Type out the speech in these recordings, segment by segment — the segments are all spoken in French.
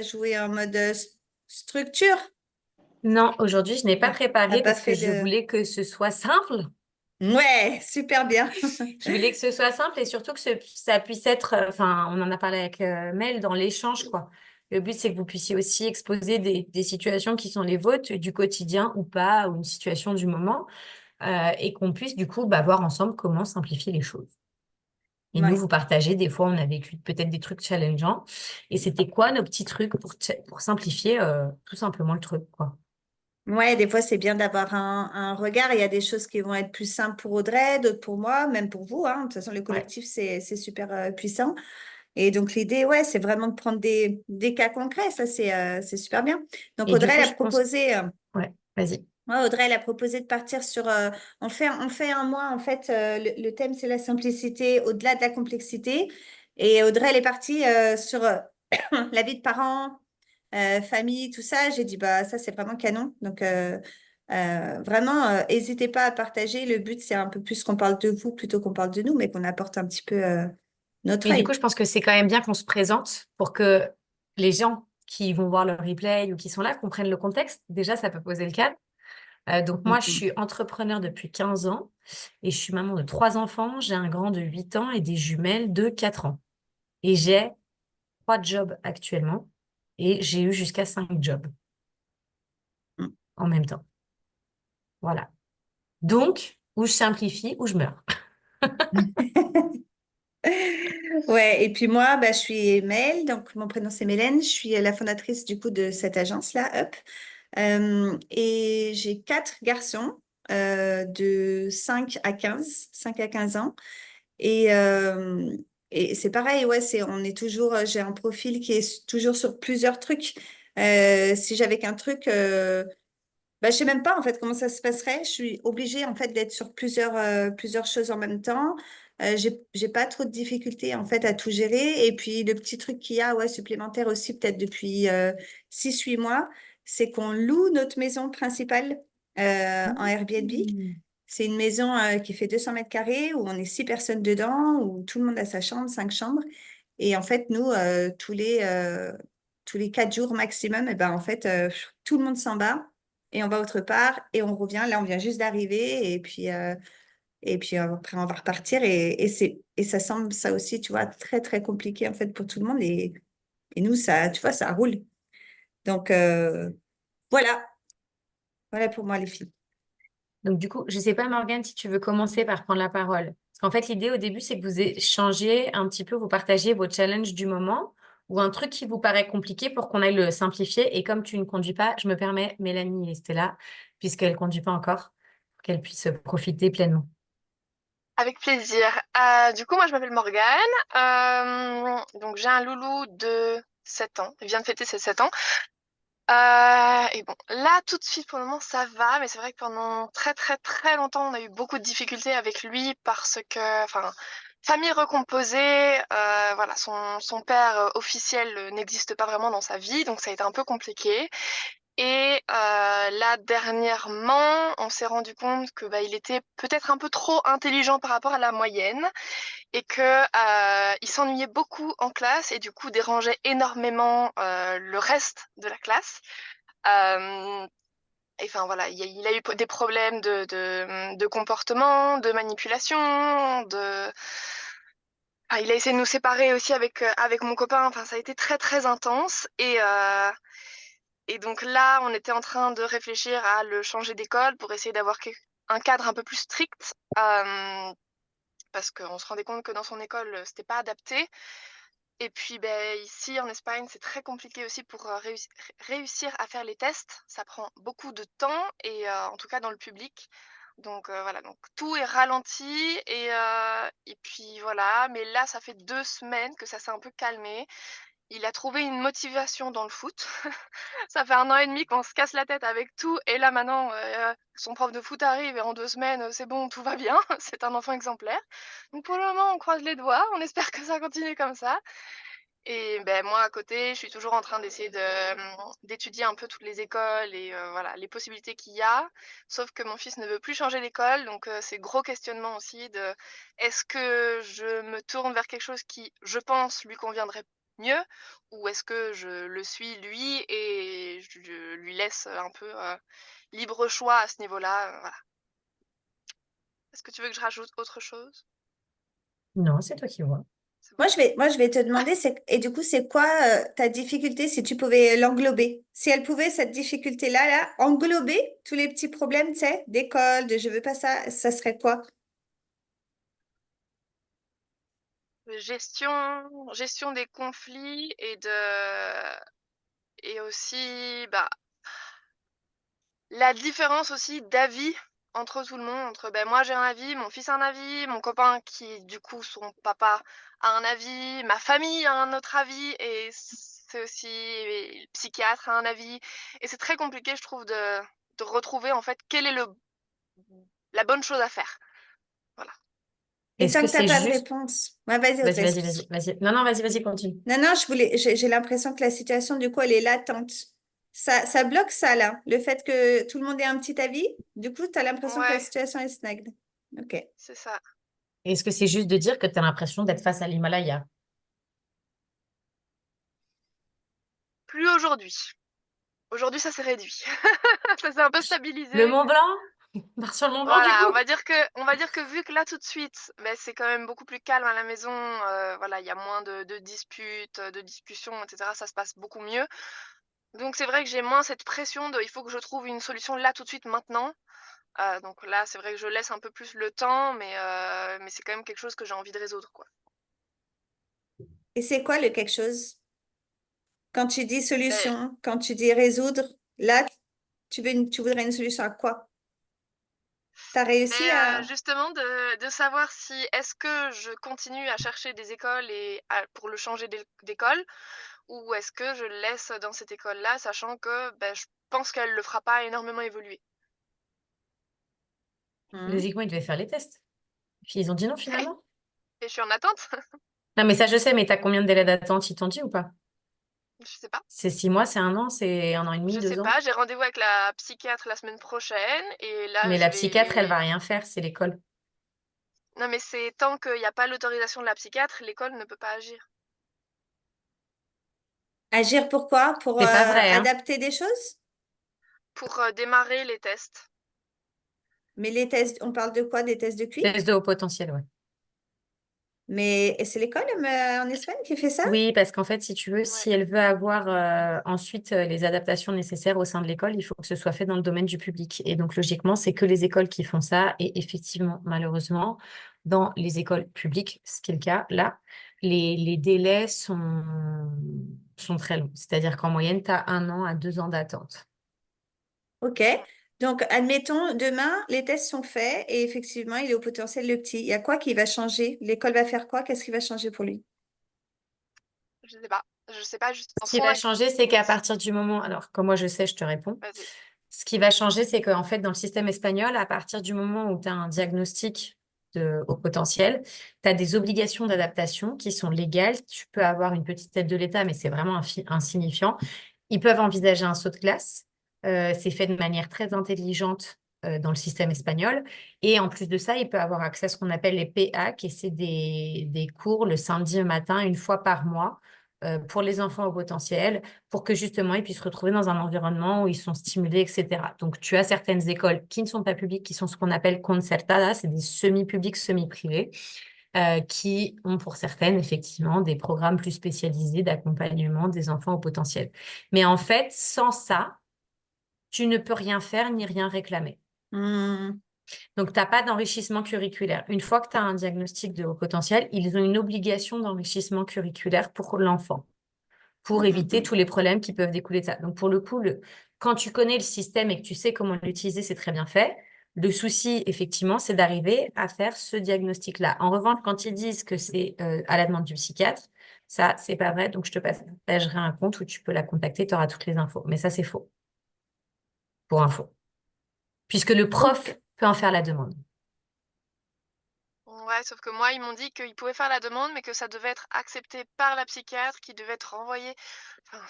joué en mode structure? Non, aujourd'hui, je n'ai pas T'as préparé pas parce que fait je de... voulais que ce soit simple. Ouais, super bien. Je voulais que ce soit simple et surtout que ça puisse être, enfin, on en a parlé avec Mel dans l'échange, quoi. Le but, c'est que vous puissiez aussi exposer des situations qui sont les vôtres, du quotidien ou pas, ou une situation du moment, et qu'on puisse du coup voir ensemble comment simplifier les choses. Et nous, Ouais. vous partagez, des fois, on a vécu peut-être des trucs challengeants. Et c'était quoi nos petits trucs pour simplifier tout simplement le truc, quoi. Ouais, des fois, c'est bien d'avoir un regard. Il y a des choses qui vont être plus simples pour Audrey, d'autres pour moi, même pour vous, hein. De toute façon, le Ouais. collectif, c'est super puissant. Et donc, l'idée, ouais, c'est vraiment de prendre des cas concrets. Ça, c'est super bien. Donc, Et du Audrey, coup, elle a je pense... proposé, Ouais, vas-y. ouais, Audrey, elle a proposé de partir sur. On fait un mois, en fait. Le thème, c'est la simplicité au-delà de la complexité. Et Audrey, elle est partie sur la vie de parents, famille, tout ça. J'ai dit, bah, ça, c'est vraiment canon. Donc, vraiment, n'hésitez pas à partager. Le but, c'est un peu plus qu'on parle de vous plutôt qu'on parle de nous, mais qu'on apporte un petit peu notre Mais du coup, œil. je pense que c'est quand même bien qu'on se présente pour que les gens qui vont voir le replay ou qui sont là comprennent le contexte. Déjà, ça peut poser le cadre. Donc moi, je Mhm. suis entrepreneur depuis 15 ans et je suis maman de 3 enfants. J'ai un grand de 8 ans et des jumelles de 4 ans. Et j'ai 3 jobs actuellement et j'ai eu jusqu'à 5 jobs en même temps. Voilà. Donc, ou je simplifie ou je meurs. Ouais, et puis moi, bah, je suis Mel, donc mon prénom c'est Mélène, je suis la fondatrice du coup de cette agence-là, Up. Et j'ai 4 garçons de 5 à 15 ans. Et, euh, et c'est pareil, ouais, on est toujours, j'ai un profil qui est toujours sur plusieurs trucs. Si j'avais qu'un truc, bah, je sais même pas en fait comment ça se passerait. Je suis obligée en fait d'être sur plusieurs choses en même temps. J'ai pas trop de difficultés en fait à tout gérer. Et puis le petit truc qu'il y a, ouais, supplémentaire aussi peut-être depuis 6, 8 mois, c'est qu'on loue notre maison principale en Airbnb. Mmh. C'est une maison qui fait 200 mètres carrés où on est 6 personnes dedans, où tout le monde a sa chambre, 5 chambres. Et en fait, nous, tous les 4 jours maximum, et ben, en fait, tout le monde s'en va et on va autre part et on revient. Là, on vient juste d'arriver et puis après, on va repartir. Et ça semble, ça aussi, tu vois, très, très compliqué en fait pour tout le monde. Et nous, ça, tu vois, ça roule. Donc, voilà. Voilà pour moi, les filles. Donc, du coup, je ne sais pas, Morgane, si tu veux commencer par prendre la parole. Parce qu'en fait, l'idée au début, c'est que vous échangez un petit peu, vous partagez vos challenges du moment ou un truc qui vous paraît compliqué pour qu'on aille le simplifier. Et comme tu ne conduis pas, je me permets, Mélanie et Stella, puisqu'elle ne conduit pas encore, pour qu'elle puisse profiter pleinement. Avec plaisir. Du coup, moi, je m'appelle Morgane. Donc, j'ai un loulou de 7 ans. Il vient de fêter ses 7 ans. Et bon, là, tout de suite, pour le moment, ça va. Mais c'est vrai que pendant très, très, très longtemps, on a eu beaucoup de difficultés avec lui parce que, enfin, famille recomposée, voilà, son père officiel n'existe pas vraiment dans sa vie. Donc, ça a été un peu compliqué. Et là, dernièrement, on s'est rendu compte que il était peut-être un peu trop intelligent par rapport à la moyenne et que il s'ennuyait beaucoup en classe et du coup dérangeait énormément le reste de la classe. Euh, et enfin voilà, il a eu des problèmes de comportement, de manipulation, il a essayé de nous séparer aussi avec mon copain. Enfin, ça a été très très intense et donc là, on était en train de réfléchir à le changer d'école pour essayer d'avoir un cadre un peu plus strict. Parce qu'on se rendait compte que dans son école, c'était pas adapté. Et puis ici en Espagne, c'est très compliqué aussi pour réussir à faire les tests. Ça prend beaucoup de temps et en tout cas dans le public. Donc voilà, donc tout est ralenti et puis voilà. Mais là, ça fait 2 semaines que ça s'est un peu calmé. Il a trouvé une motivation dans le foot. Ça fait 1 an et demi qu'on se casse la tête avec tout. Et là, maintenant, son prof de foot arrive et en 2 semaines, c'est bon, tout va bien. C'est un enfant exemplaire. Donc pour le moment, on croise les doigts. On espère que ça continue comme ça. Et moi, à côté, je suis toujours en train d'essayer d'étudier un peu toutes les écoles et voilà, les possibilités qu'il y a. Sauf que mon fils ne veut plus changer d'école. Donc c'est gros questionnement aussi de est-ce que je me tourne vers quelque chose qui, je pense, lui conviendrait mieux, ou est-ce que je le suis lui et je lui laisse un peu libre choix à ce niveau-là, voilà. Est-ce que tu veux que je rajoute autre chose? Non, c'est toi qui vois. C'est Moi, bon? je vais te demander, et du coup, c'est quoi ta difficulté si tu pouvais l'englober? Si elle pouvait, cette difficulté-là, là, englober tous les petits problèmes, tu sais, d'école, de je veux pas ça serait quoi? Gestion des conflits et aussi bah, la différence aussi d'avis entre tout le monde, entre ben, moi j'ai un avis, mon fils a un avis, mon copain qui du coup son papa a un avis, ma famille a un autre avis et c'est aussi le psychiatre a un avis et c'est très compliqué je trouve de retrouver en fait quelle est la bonne chose à faire. Voilà. Et Est-ce tant que que t'as c'est pas de juste... réponse, ouais, vas-y, Vas-y, Audrey. vas-y, vas-y, vas-y. Non, non, vas-y, vas-y, continue. Non, non, j'ai l'impression que la situation, du coup, elle est latente. Ça bloque ça, là. Le fait que tout le monde ait un petit avis, du coup, tu as l'impression que la Ouais, situation est snag. Ok. c'est ça. Est-ce que c'est juste de dire que tu as l'impression d'être face à l'Himalaya? Plus aujourd'hui. Aujourd'hui ça s'est réduit. Ça s'est un peu Le stabilisé. Mont Blanc? On part sur le Mont Blanc, du Voilà, coup? on va dire que vu que là tout de suite, ben, c'est quand même beaucoup plus calme à la maison, voilà, il y a moins de disputes, de discussions, etc. Ça se passe beaucoup mieux. Donc c'est vrai que j'ai moins cette pression de il faut que je trouve une solution là tout de suite maintenant. Donc là, c'est vrai que je laisse un peu plus le temps, mais c'est quand même quelque chose que j'ai envie de résoudre, quoi. Et c'est quoi le quelque chose? Quand tu dis Ben, solution, quand tu dis résoudre, là, tu voudrais une solution à quoi? Tu as réussi à... justement de savoir si est-ce que je continue à chercher des écoles pour le changer d'école ou est-ce que je le laisse dans cette école-là, sachant que ben, je pense qu'elle le fera pas énormément évoluer. Hmm. Logiquement, ils devaient faire les tests. Puis ils ont dit non, finalement. Et je suis en attente. Non, mais ça, je sais, mais t'as combien de délais d'attente, ils t'ont dit ou pas? Je sais pas. C'est 6 mois, c'est 1 an, c'est 1 an et demi, Je sais 2 ans. pas. J'ai rendez-vous avec la psychiatre la semaine prochaine et là Mais je la psychiatre, elle vais. va rien faire, c'est l'école. Non mais c'est tant qu'il n'y a pas l'autorisation de la psychiatre, l'école ne peut pas agir. Agir pourquoi? Pour C'est pas vrai, hein? adapter des choses? Pour démarrer les tests. Mais les tests, on parle de quoi? Des tests de QI? Test de haut potentiel, ouais. Mais et c'est l'école en Espagne qui fait ça? Oui, parce qu'en fait, si tu veux, Ouais. si elle veut avoir ensuite les adaptations nécessaires au sein de l'école, il faut que ce soit fait dans le domaine du public. Et donc, logiquement, c'est que les écoles qui font ça. Et effectivement, malheureusement, dans les écoles publiques, ce qui est le cas là, les délais sont très longs. C'est-à-dire qu'en moyenne, tu as 1 an à 2 ans d'attente. Ok. Donc, admettons, demain, les tests sont faits et effectivement, il est au potentiel le petit. Il y a quoi qui va changer? L'école va faire quoi? Qu'est-ce qui va changer pour lui? Je sais pas. Je sais pas juste Ce en qui son va changer, c'est qu'à activité. partir du moment, alors comme moi je sais, je te réponds. Vas-y. Ce qui va changer, c'est qu'en fait, dans le système espagnol, à partir du moment où tu as un diagnostic au potentiel, tu as des obligations d'adaptation qui sont légales. Tu peux avoir une petite aide de l'État, mais c'est vraiment insignifiant. Ils peuvent envisager un saut de classe. C'est fait de manière très intelligente dans le système espagnol. Et en plus de ça, il peut avoir accès à ce qu'on appelle les PAC, et c'est des cours le samedi matin, une fois par mois, pour les enfants au potentiel, pour que justement ils puissent se retrouver dans un environnement où ils sont stimulés, etc. Donc, tu as certaines écoles qui ne sont pas publiques, qui sont ce qu'on appelle concertadas, c'est des semi-publics, semi-privés, qui ont pour certaines, effectivement, des programmes plus spécialisés d'accompagnement des enfants au potentiel. Mais en fait, sans ça, tu ne peux rien faire ni rien réclamer. Hmm. Donc, tu n'as pas d'enrichissement curriculaire. Une fois que tu as un diagnostic de haut potentiel, ils ont une obligation d'enrichissement curriculaire pour l'enfant, pour éviter Hmm. tous les problèmes qui peuvent découler de ça. Donc, pour le coup, quand tu connais le système et que tu sais comment l'utiliser, c'est très bien fait. Le souci, effectivement, c'est d'arriver à faire ce diagnostic-là. En revanche, quand ils disent que c'est à la demande du psychiatre, ça, c'est pas vrai. Donc, je te partagerai un compte où tu peux la contacter, tu auras toutes les infos. Mais ça, c'est faux, pour info. Puisque le Ok. prof peut en faire la demande. Ouais, sauf que moi, ils m'ont dit qu'ils pouvaient faire la demande, mais que ça devait être accepté par la psychiatre, qui devait être renvoyé. Enfin,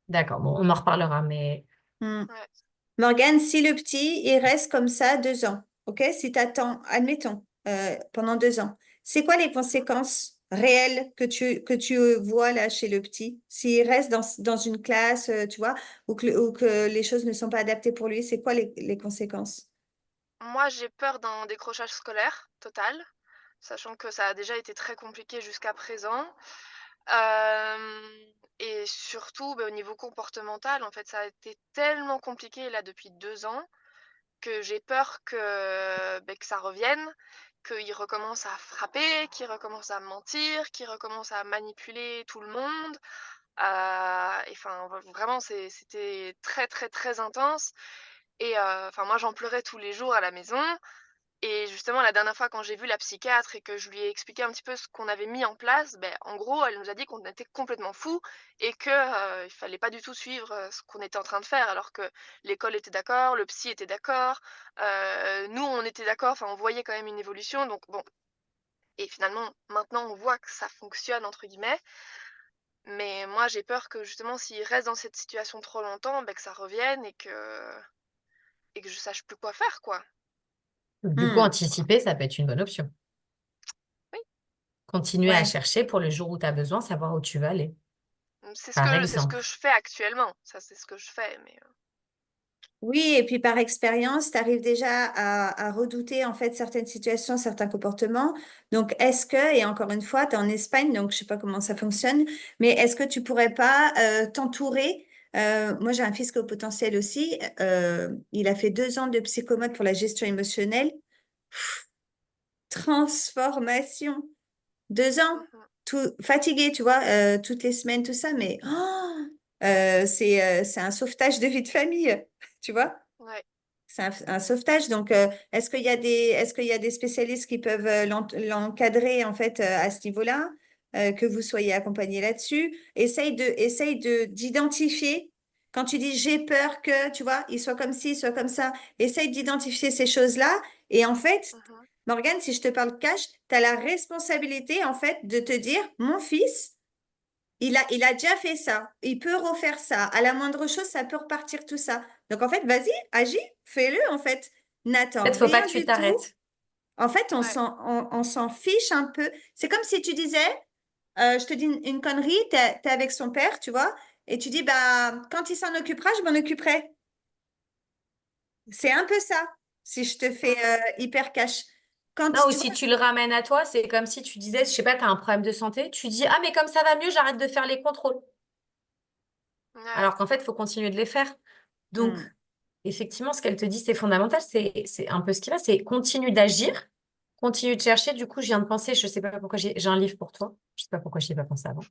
D'accord, bon, on en reparlera, mais Hmm. ouais. Morgane, si le petit, il reste comme ça 2 ans, ok? Si tu attends, admettons, pendant 2 ans, c'est quoi les conséquences réel que tu vois là chez le petit? S'il reste dans une classe, tu vois, ou que les choses ne sont pas adaptées pour lui, c'est quoi les conséquences? Moi, j'ai peur d'un décrochage scolaire total, sachant que ça a déjà été très compliqué jusqu'à présent. Et surtout, au niveau comportemental, en fait, ça a été tellement compliqué là depuis 2 ans que j'ai peur que ça revienne, qu'il recommence à frapper, qu'il recommence à mentir, qu'il recommence à manipuler tout le monde. Et enfin, vraiment, c'était très, très, très intense. Et enfin, moi, j'en pleurais tous les jours à la maison. Et justement, la dernière fois, quand j'ai vu la psychiatre et que je lui ai expliqué un petit peu ce qu'on avait mis en place, en gros, elle nous a dit qu'on était complètement fous et que, il fallait pas du tout suivre, ce qu'on était en train de faire. Alors que l'école était d'accord, le psy était d'accord, nous, on était d'accord, enfin, on voyait quand même une évolution. Donc bon, et finalement, maintenant, on voit que ça «fonctionne» entre guillemets. Mais moi, j'ai peur que justement, s'il reste dans cette situation trop longtemps, que ça revienne et que je sache plus quoi faire, quoi. Du coup, Hmm. anticiper, ça peut être une bonne option. Oui, Continuer à Ouais. chercher pour le jour où tu as besoin, savoir où tu vas aller, par c'est ce que exemple. je fais actuellement. Ça, c'est ce que je fais, mais Oui, et puis par expérience, tu arrives déjà à redouter en fait certaines situations, certains comportements. Donc, est-ce que, et encore une fois, tu es en Espagne, donc je sais pas comment ça fonctionne, mais est-ce que tu pourrais pas t'entourer? Moi, j'ai un fils qui a au potentiel aussi. Il a fait 2 ans de psychomote pour la gestion émotionnelle. Transformation. 2 ans, mmh. tout, fatigué, tu vois, toutes les semaines, tout ça, mais c'est un sauvetage de vie de famille, tu vois. Ouais. C'est un sauvetage. Donc, est-ce qu'il y a des spécialistes qui peuvent l'encadrer en fait à ce niveau-là, que vous soyez accompagné là-dessus? D'identifier. Quand tu dis j'ai peur que, tu vois, il soit comme ci, soit comme ça, essaye d'identifier ces choses-là. Et en fait, Mmh. Morgane, si je te parle cash, tu as la responsabilité en fait de te dire, mon fils, il a déjà fait ça. Il peut refaire ça. À la moindre chose, ça peut repartir tout ça. Donc, en fait, vas-y, agis, fais-le, en fait. N'attends Peut-être faut pas rien que tu du tout. t'arrêtes. En fait, Ouais. on s'en fiche un peu. C'est comme si tu disais, je te dis une connerie, t'es avec son père, tu vois, et tu dis, bah, quand il s'en occupera, je m'en occuperai. C'est un peu ça, si je te fais Mmh. hyper cash. Quand Non, ou tu vois, si tu le ramènes à toi, c'est comme si tu disais, je sais pas, tu as un problème de santé, tu dis, ah, mais comme ça va mieux, j'arrête de faire les contrôles. Ouais. Alors qu'en fait, il faut continuer de les faire. Donc, Hmm, effectivement, ce qu'elle te dit, c'est fondamental, c'est un peu ce qui va, c'est continue d'agir, continue de chercher. Du coup, je viens de penser, je sais pas pourquoi j'ai un livre pour toi, je sais pas pourquoi je n'y ai pas pensé avant,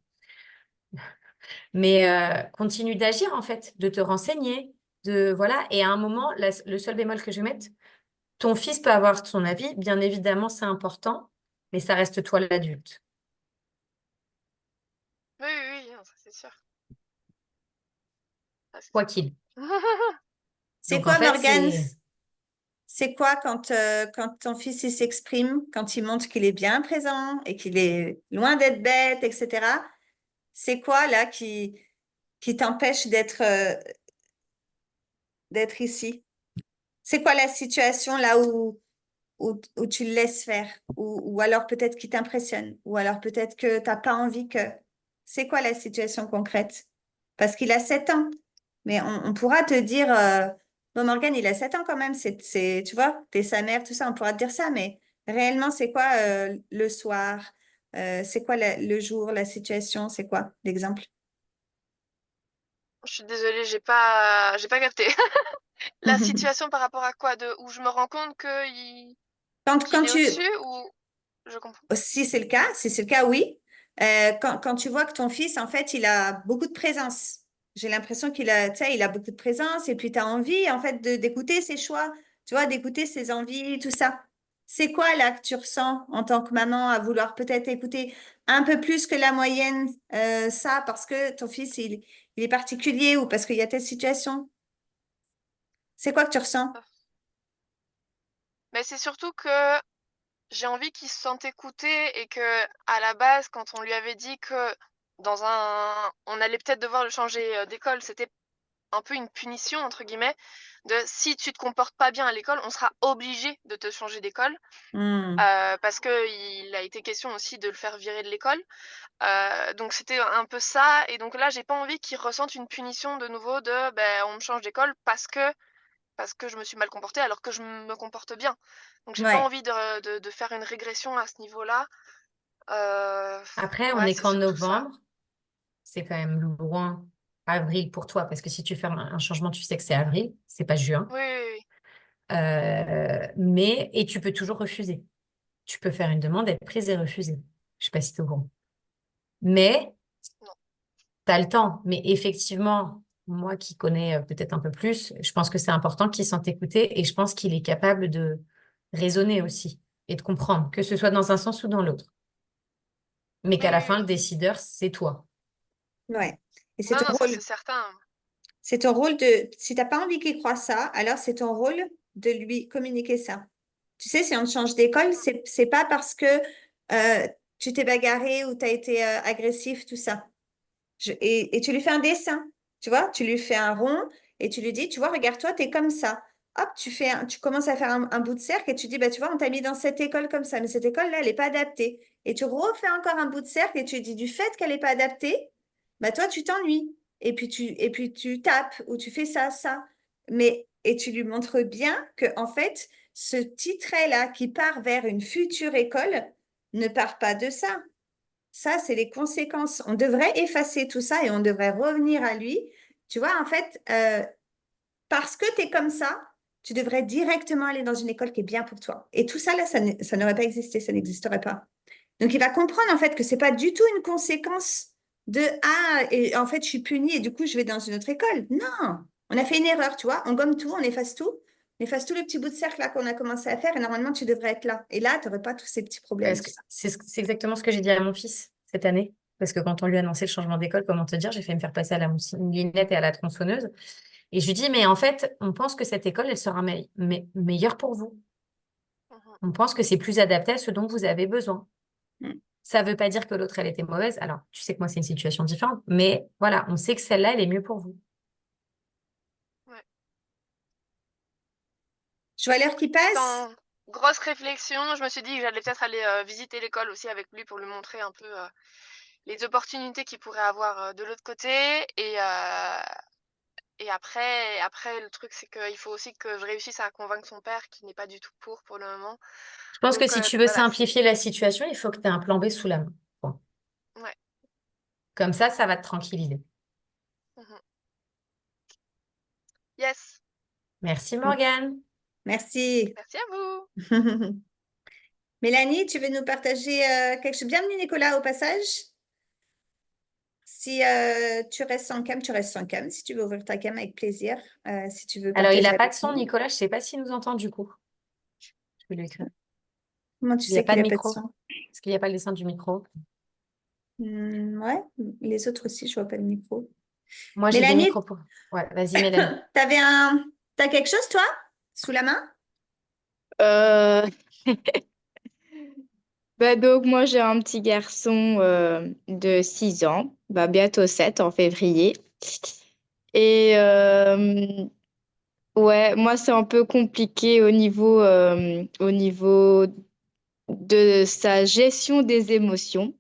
mais continue d'agir en fait, de te renseigner, de voilà. Et à un moment, le seul bémol que je vais mettre, ton fils peut avoir son avis, bien évidemment, c'est important, mais ça reste toi l'adulte. Oui, oui, oui, non, ça c'est sûr. Ça c'est Quoi sûr. qu'il. c'est Donc en quoi, fait, Morgane? c'est C'est quoi quand ton fils il s'exprime, quand il montre qu'il est bien présent et qu'il est loin d'être bête, etc. C'est quoi là qui t'empêche d'être ici? C'est quoi la situation là où tu le laisses faire? Ou alors peut-être qui t'impressionne? Ou alors peut-être que t'as pas envie que... C'est quoi la situation concrète? Parce qu'il a 7 ans. Mais on pourra te dire, bon, Morgane, il a 7 ans quand même, tu vois, t'es sa mère, tout ça, on pourra te dire ça, mais réellement, c'est quoi le soir? C'est quoi le jour, la situation? C'est quoi l'exemple? Je suis désolée, j'ai pas capté. La situation par rapport à quoi? De où je me rends compte Quand qu'il est tu, au-dessus ou je comprends. si c'est le cas, oui. Quand tu vois que ton fils, en fait, il a beaucoup de présence. J'ai l'impression qu'il a, tu sais, il a beaucoup de présence et puis tu as envie, en fait, d'écouter ses choix, tu vois, d'écouter ses envies, tout ça. C'est quoi, là, que tu ressens en tant que maman à vouloir peut-être écouter un peu plus que la moyenne, ça, parce que ton fils, il est particulier ou parce qu'il y a telle situation? C'est quoi que tu ressens? Mais c'est surtout que j'ai envie qu'il se sente écouté et que à la base, quand on lui avait dit que on allait peut-être devoir le changer d'école, c'était un peu une punition, entre guillemets, de si tu te comportes pas bien à l'école, on sera obligé de te changer d'école. Hmm. Parce qu'il a été question aussi de le faire virer de l'école. Donc c'était un peu ça. Et donc là, j'ai pas envie qu'il ressente une punition de nouveau de on me change d'école parce que je me suis mal comportée alors que je me comporte bien. Donc j'ai pas Ouais. envie de faire une régression à ce niveau-là. Après, on Ouais, est c'est qu'en surtout ça. novembre, c'est quand même loin, avril pour toi, parce que si tu fais un changement, tu sais que c'est avril, c'est pas juin. Oui, oui, oui. Et tu peux toujours refuser. Tu peux faire une demande, être prise et refusée. Je sais pas si tu es au courant. Mais Non. tu as le temps. Mais effectivement, moi qui connais peut-être un peu plus, je pense que c'est important qu'il sente écouter et je pense qu'il est capable de raisonner aussi et de comprendre, que ce soit dans un sens ou dans l'autre. Mais Oui, qu'à la oui, fin, oui. le décideur, c'est toi. Ouais. Et Non, non, ça c'est certain. c'est ton rôle de, si t'as pas envie qu'il croie ça, alors c'est ton rôle de lui communiquer ça. Tu sais, si on te change d'école, Mhm. c'est pas parce que tu t'es bagarré ou tu as été agressif, tout ça. Et tu lui fais un dessin, tu vois, tu lui fais un rond et tu lui dis, tu vois, regarde-toi, tu es comme ça. Hop, tu commences à faire un bout de cercle et tu dis, bah, tu vois, on t'a mis dans cette école comme ça, mais cette école-là, elle n'est pas adaptée. Et tu refais encore un bout de cercle et tu dis, du fait qu'elle n'est pas adaptée, bah, toi, tu t'ennuies. Et puis tu tapes ou tu fais ça, ça. Et tu lui montres bien que, en fait, ce petit trait-là qui part vers une future école ne part pas de ça. Ça, c'est les conséquences. On devrait effacer tout ça et on devrait revenir à lui. Tu vois, en fait, parce que tu es comme ça, tu devrais directement aller dans une école qui est bien pour toi. Et tout ça, là, ça n'aurait pas existé, ça n'existerait pas. Donc, il va comprendre, en fait, que c'est pas du tout une conséquence de «Ah, et en fait, je suis punie et du coup, je vais dans une autre école». Non, on a fait une erreur, tu vois. On gomme tout, on efface tout. On efface tous les petits bouts de cercle là qu'on a commencé à faire et normalement, tu devrais être là. Et là, tu n'aurais pas tous ces petits problèmes, Parce tout que ça. c'est exactement ce que j'ai dit à mon fils cette année. Parce que quand on lui a annoncé le changement d'école, comment te dire, j'ai fait me faire passer à la moulinette et à la tronçonneuse. Et je lui dis, mais en fait, on pense que cette école, elle sera meilleure pour vous. Mhm. On pense que c'est plus adapté à ce dont vous avez besoin. Mm. Ça ne veut pas dire que l'autre, elle était mauvaise. Alors, tu sais que moi, c'est une situation différente. Mais voilà, on sait que celle-là, elle est mieux pour vous. Ouais. Je vois l'heure qui passe. Dans grosse réflexion, je me suis dit que j'allais peut-être aller visiter l'école aussi avec lui pour lui montrer un peu les opportunités qu'il pourrait avoir de l'autre côté. Et après, le truc, c'est qu'il faut aussi que je réussisse à convaincre son père qui n'est pas du tout pour le moment. Je pense que Donc si tu veux voilà. simplifier la situation, il faut que tu aies un plan B sous la main. Bon. Ouais. Comme ça va te tranquilliser. Mhm. Yes. Merci, Morgane. Merci. Merci à vous. Mélanie, tu veux nous partager quelque chose? Bienvenue Nicolas au passage. Si tu restes sans cam, tu restes sans cam. Si tu veux ouvrir ta cam avec plaisir. Si tu veux Alors, il partager n'a pas de avec son, nous. Nicolas. Je ne sais pas s'il nous entend du coup. Je vais lui écrire. Comment tu Il n'y a sais pas qu'il de n'a pas de micro. son? Est-ce qu'il n'y a pas le dessin du micro? Ouais, les autres aussi, je vois pas le micro. Moi, j'ai des Mélanie, micros pour. Ouais, vas-y, Mélanie. t'avais un... T'as quelque chose, toi, sous la main? Euh, donc moi j'ai un petit garçon de 6 ans, bientôt 7 en février. Et ouais, moi c'est un peu compliqué au niveau de sa gestion des émotions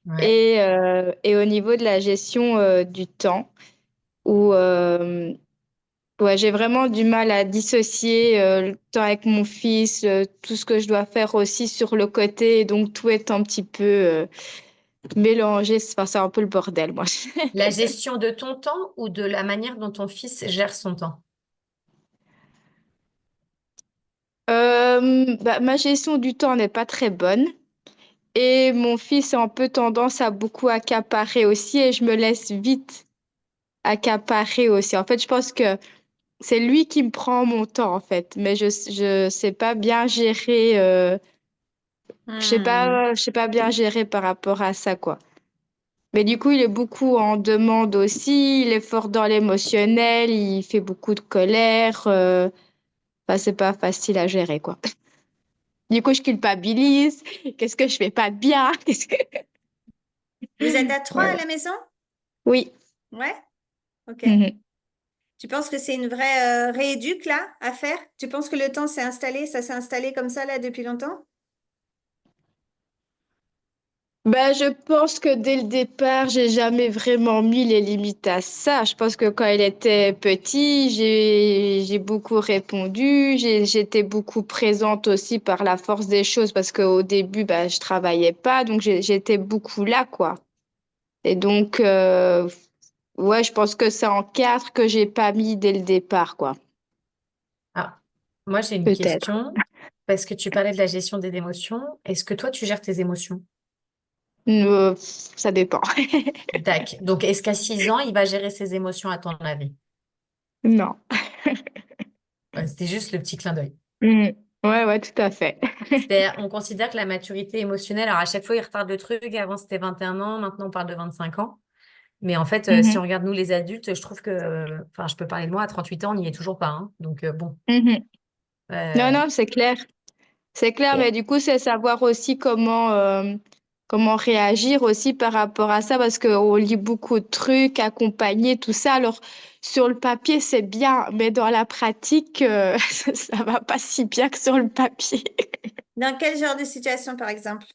Ouais. et au niveau de la gestion du temps où ouais, j'ai vraiment du mal à dissocier le temps avec mon fils, tout ce que je dois faire aussi sur le côté, et donc tout est un petit peu mélangé, enfin, c'est un peu le bordel, moi. La gestion de ton temps ou de la manière dont ton fils gère son temps? Ma gestion du temps n'est pas très bonne et mon fils a un peu tendance à beaucoup accaparer aussi et je me laisse vite accaparer aussi. En fait, je pense que c'est lui qui me prend mon temps, en fait, mais je sais pas bien gérer. Hmm. Je sais pas bien gérer par rapport à ça, quoi. Mais du coup, il est beaucoup en demande aussi, il est fort dans l'émotionnel, il fait beaucoup de colère. Enfin, c'est pas facile à gérer, quoi. Du coup, je culpabilise. Qu'est-ce que je fais pas de bien? Qu'est-ce que... Vous êtes à trois à Voilà. la maison? Oui, Ouais. Ok. Mhm. Tu penses que c'est une vraie rééduque là à faire? Tu penses que le temps s'est installé, ça s'est installé comme ça là depuis longtemps? Ben, je pense que dès le départ, j'ai jamais vraiment mis les limites à ça. Je pense que quand il était petit, j'ai beaucoup répondu, j'étais beaucoup présente aussi par la force des choses parce qu'au début, ben, je travaillais pas, donc j'étais beaucoup là, quoi. Et donc, ouais, je pense que c'est en quatre que j'ai pas mis dès le départ, quoi. Ah, moi, j'ai une Peut-être. question, parce que tu parlais de la gestion des émotions. Est-ce que toi, tu gères tes émotions? Ça dépend. Tac. Donc, est-ce qu'à 6 ans, il va gérer ses émotions à ton avis? Non. Ouais, c'était juste le petit clin d'œil. Mm. Ouais, ouais, tout à fait. C'est, on considère que la maturité émotionnelle, alors à chaque fois, il retarde le truc. Avant, c'était 21 ans, maintenant, on parle de 25 ans. Mais en fait, si on Mhm. regarde nous, les adultes, je trouve que, enfin, je peux parler de moi, à 38 ans, on n'y est toujours pas, hein. Donc, bon. Mhm. Non, Euh, non, c'est clair. C'est clair, mais et- du coup, c'est savoir aussi comment réagir aussi par rapport à ça, parce qu'on lit beaucoup de trucs, accompagner, tout ça. Alors, sur le papier, c'est bien, mais dans la pratique, ça va pas si bien que sur le papier. Dans quel genre de situation, par exemple?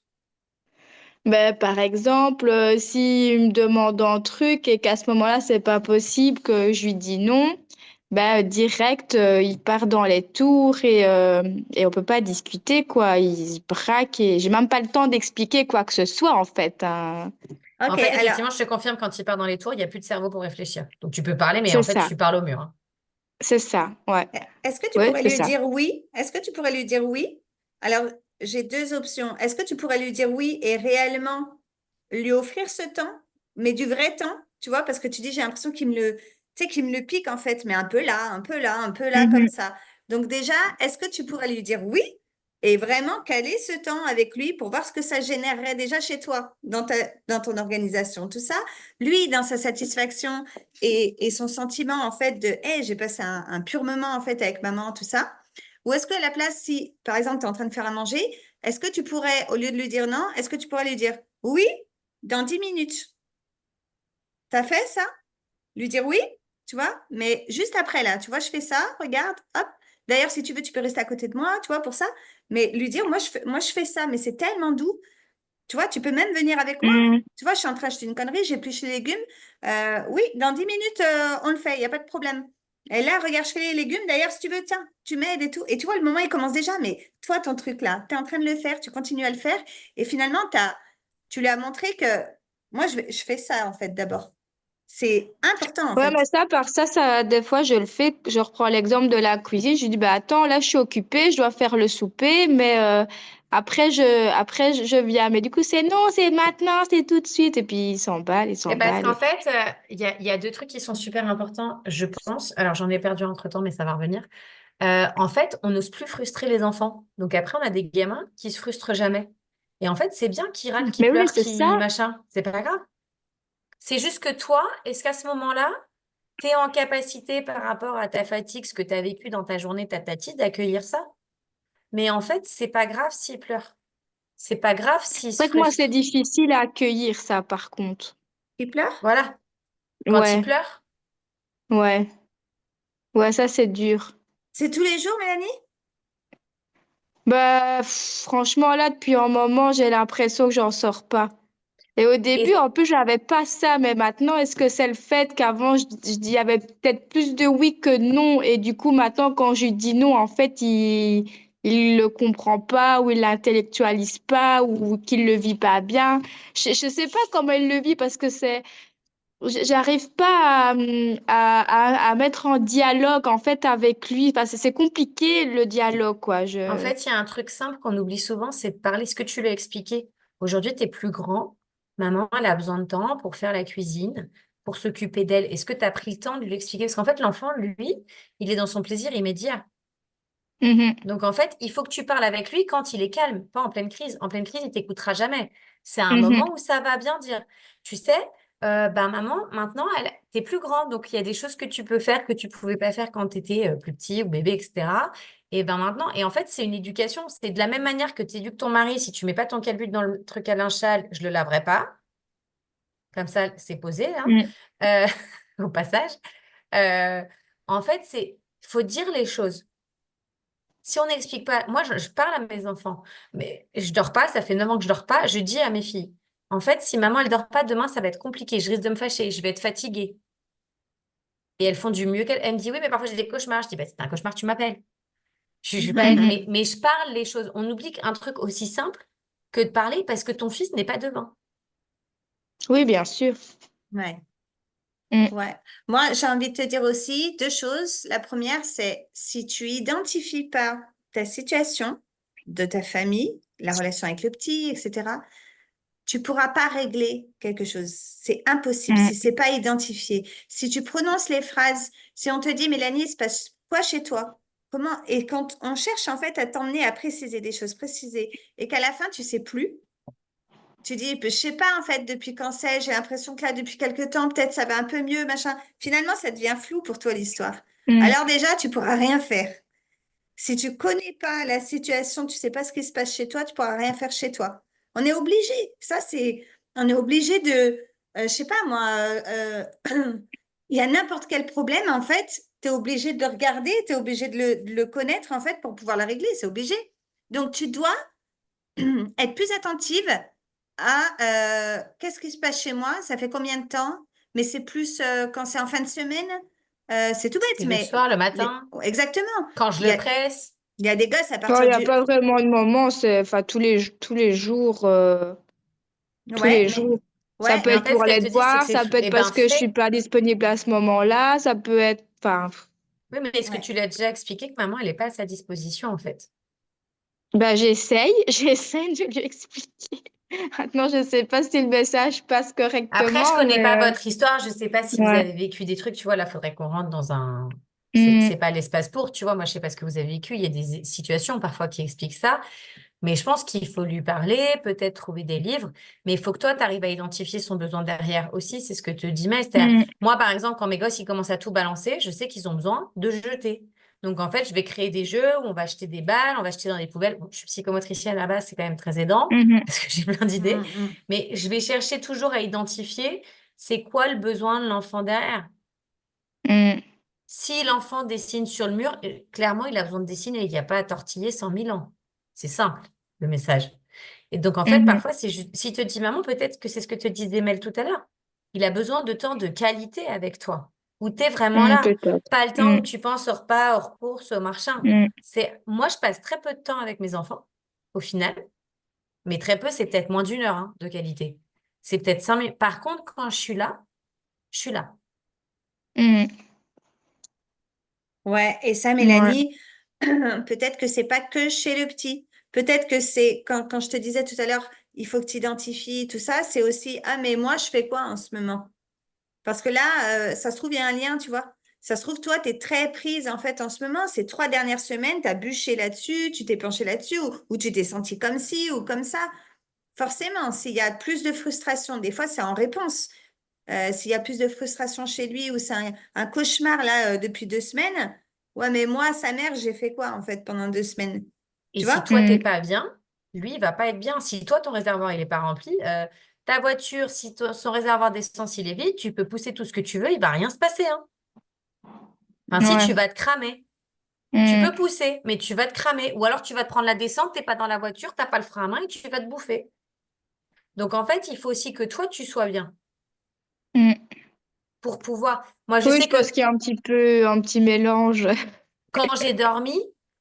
Ben, par exemple, s'il me demande un truc et qu'à ce moment-là, c'est pas possible, que je lui dis non, ben, direct, il part dans les tours et on peut pas discuter, quoi. Il se braque et j'ai même pas le temps d'expliquer quoi que ce soit, en fait, hein. En Ok, fait, alors, effectivement, je te confirme, quand il part dans les tours, il n'y a plus de cerveau pour réfléchir. Donc, tu peux parler, mais en C'est fait, ça, tu parles au mur, hein. c'est ça, ouais. est-ce que tu Ouais, pourrais c'est lui ça. dire oui? Est-ce que tu pourrais lui dire oui? Alors, j'ai deux options. Est-ce que tu pourrais lui dire oui et réellement lui offrir ce temps, mais du vrai temps, tu vois, parce que tu dis, j'ai l'impression qu'il me le, tu sais, qu'il me le pique en fait, mais un peu là, un peu là, un peu là, comme Mhm. ça. Donc déjà, est-ce que tu pourrais lui dire oui et vraiment caler ce temps avec lui pour voir ce que ça générerait déjà chez toi, dans ton organisation, tout ça? Lui, dans sa satisfaction et son sentiment en fait de, hey, j'ai passé un pur moment en fait avec maman, tout ça. Ou est-ce que à la place, si par exemple, tu es en train de faire à manger, est-ce que tu pourrais, au lieu de lui dire non, est-ce que tu pourrais lui dire oui dans 10 minutes? T'as fait ça? Lui dire oui, tu vois, mais juste après là, tu vois, je fais ça, regarde, hop. D'ailleurs, si tu veux, tu peux rester à côté de moi, tu vois, pour ça. Mais lui dire, moi, je fais ça, mais c'est tellement doux. Tu vois, tu peux même venir avec moi. Mhm. Tu vois, je suis en train d'acheter une connerie, j'épluche les légumes. Oui, dans 10 minutes, on le fait, il n'y a pas de problème. Et là, regarde, je fais les légumes. D'ailleurs, si tu veux, tiens, tu m'aides et tout. Et tu vois, le moment, il commence déjà. Mais toi, ton truc là, tu es en train de le faire, tu continues à le faire. Et finalement, tu lui as montré que moi, je fais ça, en fait, d'abord. C'est important, en Ouais, mais fait. ça, par ça, des fois, je le fais. Je reprends l'exemple de la cuisine. Je dis, bah, attends, là, je suis occupée, je dois faire le souper, mais après, je viens. Mais du coup, c'est non, c'est maintenant, c'est tout de suite. Et puis, il s'emballe, il Et parce s'emballe. qu'en fait, il y a deux trucs qui sont super importants, je pense. Alors, j'en ai perdu entre-temps, mais ça va revenir. En fait, on n'ose plus frustrer les enfants. Donc après, on a des gamins qui se frustrent jamais. Et en fait, c'est bien qu'ils râlent, qu'ils Mais oui, pleurent, c'est qu'ils ça. machin. C'est pas grave. C'est juste que toi, est-ce qu'à ce moment-là, tu es en capacité par rapport à ta fatigue, ce que tu as vécu dans ta journée, ta tatite, d'accueillir ça? Mais en fait, c'est pas grave s'ils pleurent. C'est pas grave s'ils C'est se vrai que moi, c'est frustrent. difficile à accueillir, ça, par contre. Il pleure? Voilà. Quand ils Ouais, pleurent, ouais, ouais, ça, c'est dur. C'est tous les jours, Mélanie? Bah, franchement, là, depuis un moment, j'ai l'impression que j'en sors pas. Et au début, et en plus, j'avais pas ça, mais maintenant, est-ce que c'est le fait qu'avant, je dis, il y avait peut-être plus de oui que non, et du coup, maintenant, quand je dis non, en fait, il le comprend pas, ou il l'intellectualise pas, ou qu'il le vit pas bien. Je sais pas comment il le vit parce que j'arrive pas à mettre en dialogue, en fait, avec lui. Enfin, c'est compliqué, le dialogue, quoi. en fait, il y a un truc simple qu'on oublie souvent, c'est de parler ce que tu lui as expliqué. Aujourd'hui, tu es plus grand. Maman, elle a besoin de temps pour faire la cuisine, pour s'occuper d'elle. Est-ce que tu as pris le temps de lui expliquer? Parce qu'en fait, l'enfant, lui, il est dans son plaisir immédiat. Mhm, Donc, en fait, il faut que tu parles avec lui quand il est calme, pas en pleine crise. En pleine crise, il t'écoutera jamais. C'est un mhm, moment où ça va bien dire. Tu sais, bah, maman, maintenant, t'es plus grande, donc il y a des choses que tu peux faire que tu pouvais pas faire quand tu étais plus petit ou bébé, etc. Et ben maintenant, et en fait, c'est une éducation. C'est de la même manière que tu éduques ton mari. Si tu mets pas ton calbut dans le truc à linge sale, je le laverai pas. Comme ça, c'est posé, hein. mhm. Euh, au passage. Euh, en fait, faut dire les choses. Si on n'explique pas, moi, je parle à mes enfants, mais je dors pas, ça fait 9 ans que je dors pas, je dis à mes filles, en fait, si maman, elle dort pas, demain, ça va être compliqué, je risque de me fâcher, je vais être fatiguée. Et elles font du mieux qu'elles. Elle me dit, oui, mais parfois j'ai des cauchemars. Je dis, bah, c'est un cauchemar, tu m'appelles. Je vais pas être, mais je parle les choses. On oublie qu'un truc aussi simple que de parler parce que ton fils n'est pas devant. Oui, bien sûr. Ouais. Mm. Ouais. Moi, j'ai envie de te dire aussi deux choses. La première, c'est si tu identifies pas ta situation de ta famille, la relation avec le petit, etc., tu pourras pas régler quelque chose. C'est impossible Mm. si c'est pas identifié. Si tu prononces les phrases, si on te dit, Mélanie, il se passe quoi chez toi? Comment? Et quand on cherche en fait à t'emmener à préciser des choses précisées et qu'à la fin, tu sais plus, tu dis, je sais pas en fait depuis quand c'est, j'ai l'impression que là, depuis quelque temps, peut-être ça va un peu mieux, machin. Finalement, ça devient flou pour toi l'histoire. Mm. Alors déjà, tu pourras rien faire. Si tu connais pas la situation, tu sais pas ce qui se passe chez toi, tu pourras rien faire chez toi. On est obligé. On est obligé de, je sais pas moi, il y a n'importe quel problème en fait, tu es obligé de le regarder, tu es obligé de le connaître en fait pour pouvoir le régler, c'est obligé. Donc tu dois être plus attentive à qu'est-ce qui se passe chez moi, ça fait combien de temps, mais c'est plus quand c'est en fin de semaine, c'est tout C'est bête, le mais soir, le matin, exactement. quand je Il y le a, presse. il y a des gosses à Bon, il partir n'y a du... pas vraiment de moment, c'est enfin tous les jours, tous Ouais, les jours. Ça ouais, peut Mais en être fait, ce pour qu'elle aller te te dit, c'est que voir, c'est ça flou. peut être Eh ben, parce que je suis fais. pas disponible à ce moment-là, ça peut être, enfin, Oui, mais est-ce que ouais. tu l'as déjà expliqué que maman, elle n'est pas à sa disposition, en fait? ben j'essaye, j'essaie de lui expliquer. Maintenant, je sais pas si le message passe Après, je correctement, connais pas mais votre histoire. Je sais pas si vous ouais. avez vécu des trucs. Tu vois, là, faudrait qu'on rentre dans un. C'est Mm, pas l'espace pour. Tu vois, moi, je sais pas ce que vous avez vécu. Il y a des situations parfois qui expliquent ça. Mais je pense qu'il faut lui parler, peut-être trouver des livres. Mais il faut que toi, tu arrives à identifier son besoin derrière aussi. C'est ce que te dit Mel. mm, Moi, par exemple, quand mes gosses, ils commencent à tout balancer, je sais qu'ils ont besoin de jeter. Donc, en fait, je vais créer des jeux où on va acheter des balles, on va acheter dans des poubelles. Bon, je suis psychomotricienne à la base, c'est quand même très aidant mhm, parce que j'ai plein d'idées. Mm, Mais je vais chercher toujours à identifier c'est quoi le besoin de l'enfant derrière. mm, Si l'enfant dessine sur le mur, clairement, il a besoin de dessiner. Il n'y a pas à tortiller 100 000 ans. C'est simple, le message. Et donc, en fait, mhm, parfois, c'est juste, s'il te dit, maman, peut-être que c'est ce que te disait Mel tout à l'heure. Il a besoin de temps de qualité avec toi, où tu es vraiment là. peut-être. Pas le temps Mm, où tu penses au repas, aux courses, au machin. mm, Moi, je passe très peu de temps avec mes enfants, au final. Mais très peu, c'est peut-être moins d'1 heure, hein, de qualité. C'est peut-être 5 minutes. Par contre, quand je suis là, je suis là. mm, ouais, et ça, ouais. Mélanie, peut-être que c'est pas que chez le petit. Peut-être que c'est, quand je te disais tout à l'heure, il faut que tu identifies tout ça, c'est aussi, ah, mais moi, je fais quoi en ce moment? Parce que là, ça se trouve, il y a un lien, tu vois. Ça se trouve, toi, tu es très prise en fait en ce moment. Ces 3 dernières semaines, tu as bûché là-dessus, tu t'es penché là-dessus, ou tu t'es senti comme ci ou comme ça. Forcément, s'il y a plus de frustration, des fois, c'est en réponse. S'il y a plus de frustration chez lui ou c'est un cauchemar là depuis 2 semaines, ouais, mais moi, sa mère, j'ai fait quoi en fait pendant 2 semaines? Et Tu si vois? toi, t'es Mm, pas bien, lui, il va pas être bien. Si toi, ton réservoir, il est pas rempli, ta voiture, si son réservoir d'essence, il est vide, tu peux pousser tout ce que tu veux, il va rien se passer, hein. Enfin, si, tu ouais. vas te cramer. Tu Mm, peux pousser, mais tu vas te cramer. Ou alors, tu vas te prendre la descente, t'es pas dans la voiture, t'as pas le frein à main et tu vas te bouffer. Donc, en fait, il faut aussi que toi, tu sois bien mm. pour pouvoir. Moi, je Oui, je sais pense que qu'il y a un petit peu un petit mélange. quand j'ai dormi,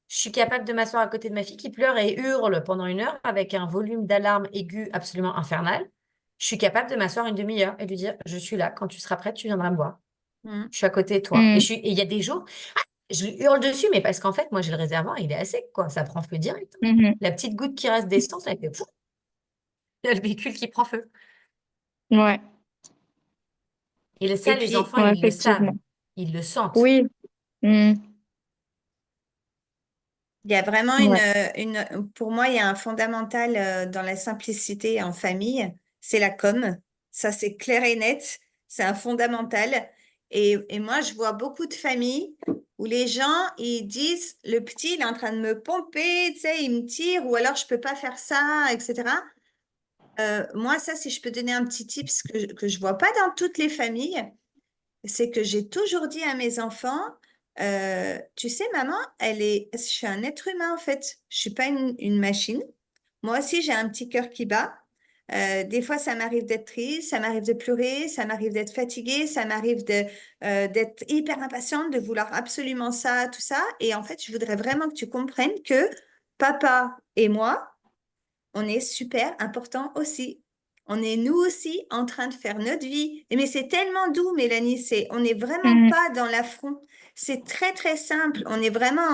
je suis capable de m'asseoir à côté de ma fille qui pleure et hurle pendant 1 heure avec un volume d'alarme aigu absolument infernal. Je suis capable de m'asseoir une demi-heure et lui dire, je suis là, quand tu seras prête, tu viendras me voir. Mm. Je suis à côté de toi. Mm, Et il y a des jours, je lui hurle dessus, mais parce qu'en fait, moi, j'ai le réservoir, il est à sec, quoi. Ça prend feu direct. mhm. La petite goutte qui reste d'essence, elle fait pouf, il y a le véhicule qui prend feu. Ouais, Et Et ça, les puis, enfants, ouais, ils le savent. effectivement. Ils le sentent. Oui. Mm, il y a vraiment ouais. pour moi, il y a un fondamental dans la simplicité en famille, c'est la com. Ça, c'est clair et net. C'est un fondamental. Et moi, je vois beaucoup de familles où les gens, ils disent, le petit, il est en train de me pomper, tu sais, il me tire, ou alors je peux pas faire ça, etc. Moi, ça, si je peux donner un petit tips que je vois pas dans toutes les familles, c'est que j'ai toujours dit à mes enfants, tu sais, maman, je suis un être humain en fait. Je suis pas une machine. Moi aussi, j'ai un petit cœur qui bat. Des fois, ça m'arrive d'être triste, ça m'arrive de pleurer, ça m'arrive d'être fatiguée, ça m'arrive d'être hyper impatiente, de vouloir absolument ça, tout ça. Et en fait, je voudrais vraiment que tu comprennes que papa et moi, on est super important aussi. On est nous aussi en train de faire notre vie. Mais c'est tellement doux, Mélanie. On n'est vraiment Mm. pas dans l'affront. C'est très, très simple. Euh, on est vraiment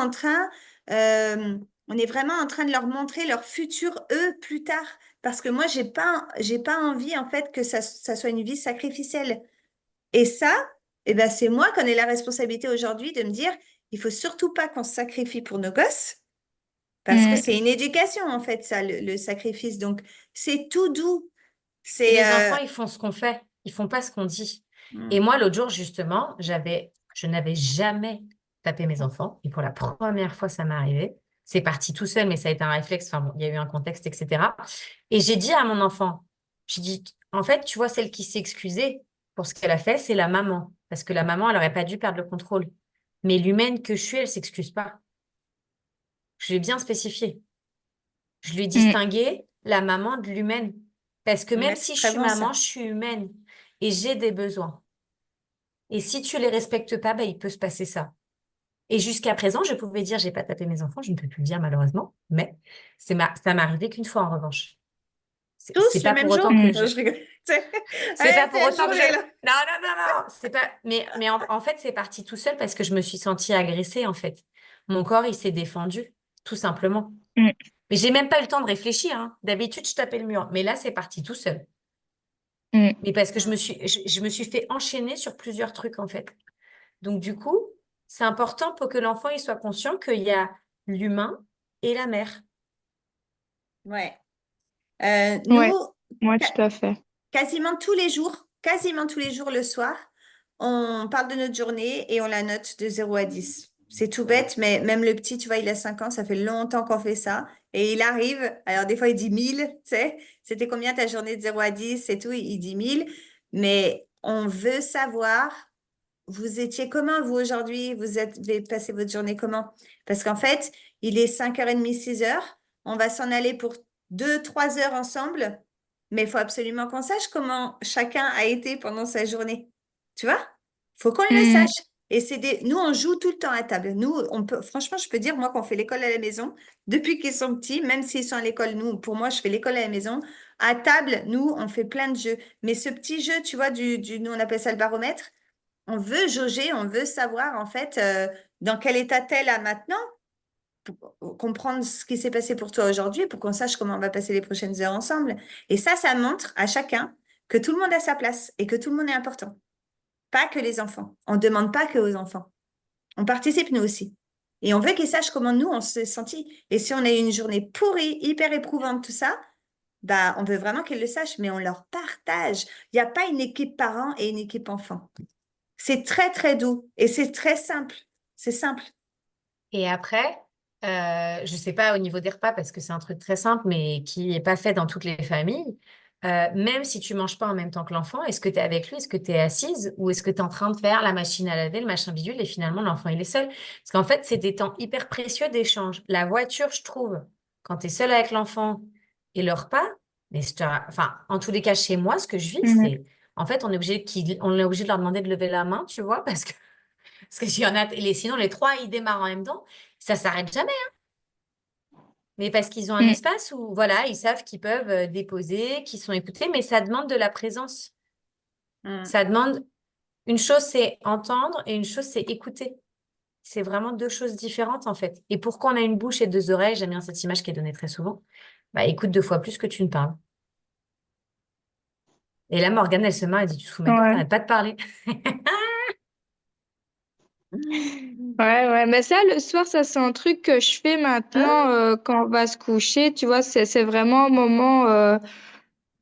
en train de leur montrer leur futur, eux, plus tard. Parce que moi, j'ai pas envie, en fait, que ça soit une vie sacrificielle. Et ça, eh ben, c'est moi qui en ai la responsabilité aujourd'hui de me dire, il faut surtout pas qu'on se sacrifie pour nos gosses. Parce que Mm. c'est une éducation, en fait, ça, le sacrifice. Donc, c'est tout doux. Et C'est... les enfants, ils font ce qu'on fait, ils font pas ce qu'on dit. Et hmm, moi, l'autre jour, justement, je n'avais jamais tapé mes enfants. Et pour la première fois, ça m'est arrivé. C'est parti tout seul, mais ça a été un réflexe. Enfin, bon, il y a eu un contexte, etc. Et j'ai dit à mon enfant, j'ai dit, en fait, tu vois, celle qui s'est excusée pour ce qu'elle a fait, c'est la maman. Parce que la maman, elle n'aurait pas dû perdre le contrôle. Mais l'humaine que je suis, elle s'excuse pas. Je l'ai bien spécifié. Je lui ai Mm. distingué la maman de l'humaine. Parce que même ouais, c'est si je très suis bon, maman, ça. je suis humaine et j'ai des besoins. Et si tu les respectes pas, bah, il peut se passer ça. Et jusqu'à présent, je pouvais dire, j'ai pas tapé mes enfants, je ne peux plus le dire malheureusement, mais ça m'est arrivé qu'une fois en revanche. C'est Tous le pas même pour jour? autant que Mm. je, Je rigole. c'est Allez, pas c'est pour la autant que je, journée, là. non, non, non, non, c'est pas, mais en fait, c'est parti tout seul parce que je me suis sentie agressée, en fait. Mon corps, il s'est défendu, tout simplement. Mm. Mais j'ai même pas eu le temps de réfléchir, hein. D'habitude, je tapais le mur. Mais là, c'est parti tout seul. Mm. Mais parce que Hmm. je me suis fait enchaîner sur plusieurs trucs, en fait. Donc, du coup, c'est important pour que l'enfant il soit conscient qu'il y a l'humain et la mère. Ouais. Ouais, Nous, moi, ca- tout à fait. quasiment tous les jours le soir, on parle de notre journée et on la note de 0 à 10. C'est tout bête, mais même le petit, tu vois, il a 5 ans, ça fait longtemps qu'on fait ça. Et il arrive, alors des fois il dit 1000, tu sais, c'était combien ta journée de 0 à 10 et tout, il dit 1000. Mais on veut savoir, vous étiez comment vous aujourd'hui? Avez passé votre journée comment? Parce qu'en fait, il est 5h30, 6h. On va s'en aller pour 2, 3 heures ensemble. Mais il faut absolument qu'on sache comment chacun a été pendant sa journée. Tu vois? Faut qu'on le Mm. sache. Et nous, on joue tout le temps à table. Nous, franchement, je peux dire, moi, qu'on fait l'école à la maison, depuis qu'ils sont petits, même s'ils sont à l'école, pour moi, je fais l'école à la maison. À table, nous, on fait plein de jeux. Mais ce petit jeu, tu vois, nous, on appelle ça le baromètre. On veut jauger, on veut savoir en fait dans quel état t'es là maintenant, pour comprendre ce qui s'est passé pour toi aujourd'hui, pour qu'on sache comment on va passer les prochaines heures ensemble. Et ça montre à chacun que tout le monde a sa place et que tout le monde est important. Pas que les enfants. On ne demande pas que aux enfants. On participe nous aussi. Et on veut qu'ils sachent comment nous, on s'est sentis. Et si on a eu une journée pourrie, hyper éprouvante, tout ça, bah, on veut vraiment qu'ils le sachent, mais on leur partage. Il n'y a pas une équipe parent et une équipe enfant. C'est très, très doux et c'est très simple. C'est simple. Et après, je sais pas au niveau des repas parce que c'est un truc très simple mais qui n'est pas fait dans toutes les familles. Même si tu manges pas en même temps que l'enfant, est-ce que tu es avec lui? Est-ce que tu es assise? Ou est-ce que tu es en train de faire la machine à laver, le machin bidule et finalement l'enfant il est seul? Parce qu'en fait, c'est des temps hyper précieux d'échange. La voiture, je trouve, quand tu es seul avec l'enfant et le repas, mais enfin, en tous les cas, chez moi, ce que je vis, Mm. c'est en fait, on est obligé de leur demander de lever la main, tu vois, parce que s'il y en a, sinon les trois, ils démarrent en même temps, ça s'arrête jamais. Mais parce qu'ils ont un Mm. espace où, voilà, ils savent qu'ils peuvent déposer, qu'ils sont écoutés, mais ça demande de la présence. Mm. Ça demande, une chose, c'est entendre et une chose, c'est écouter. C'est vraiment deux choses différentes, en fait. Et pourquoi on a une bouche et deux oreilles, j'aime bien cette image qui est donnée très souvent, bah écoute 2 fois plus que tu ne parles. Et là, Morgane, elle se marre, elle dit, tu te fous ma gueule, Ouais. t'arrêtes pas de parler. Ouais, ouais, mais ça, le soir, ça, c'est un truc que je fais maintenant Ah, quand on va se coucher. Tu vois, c'est vraiment un moment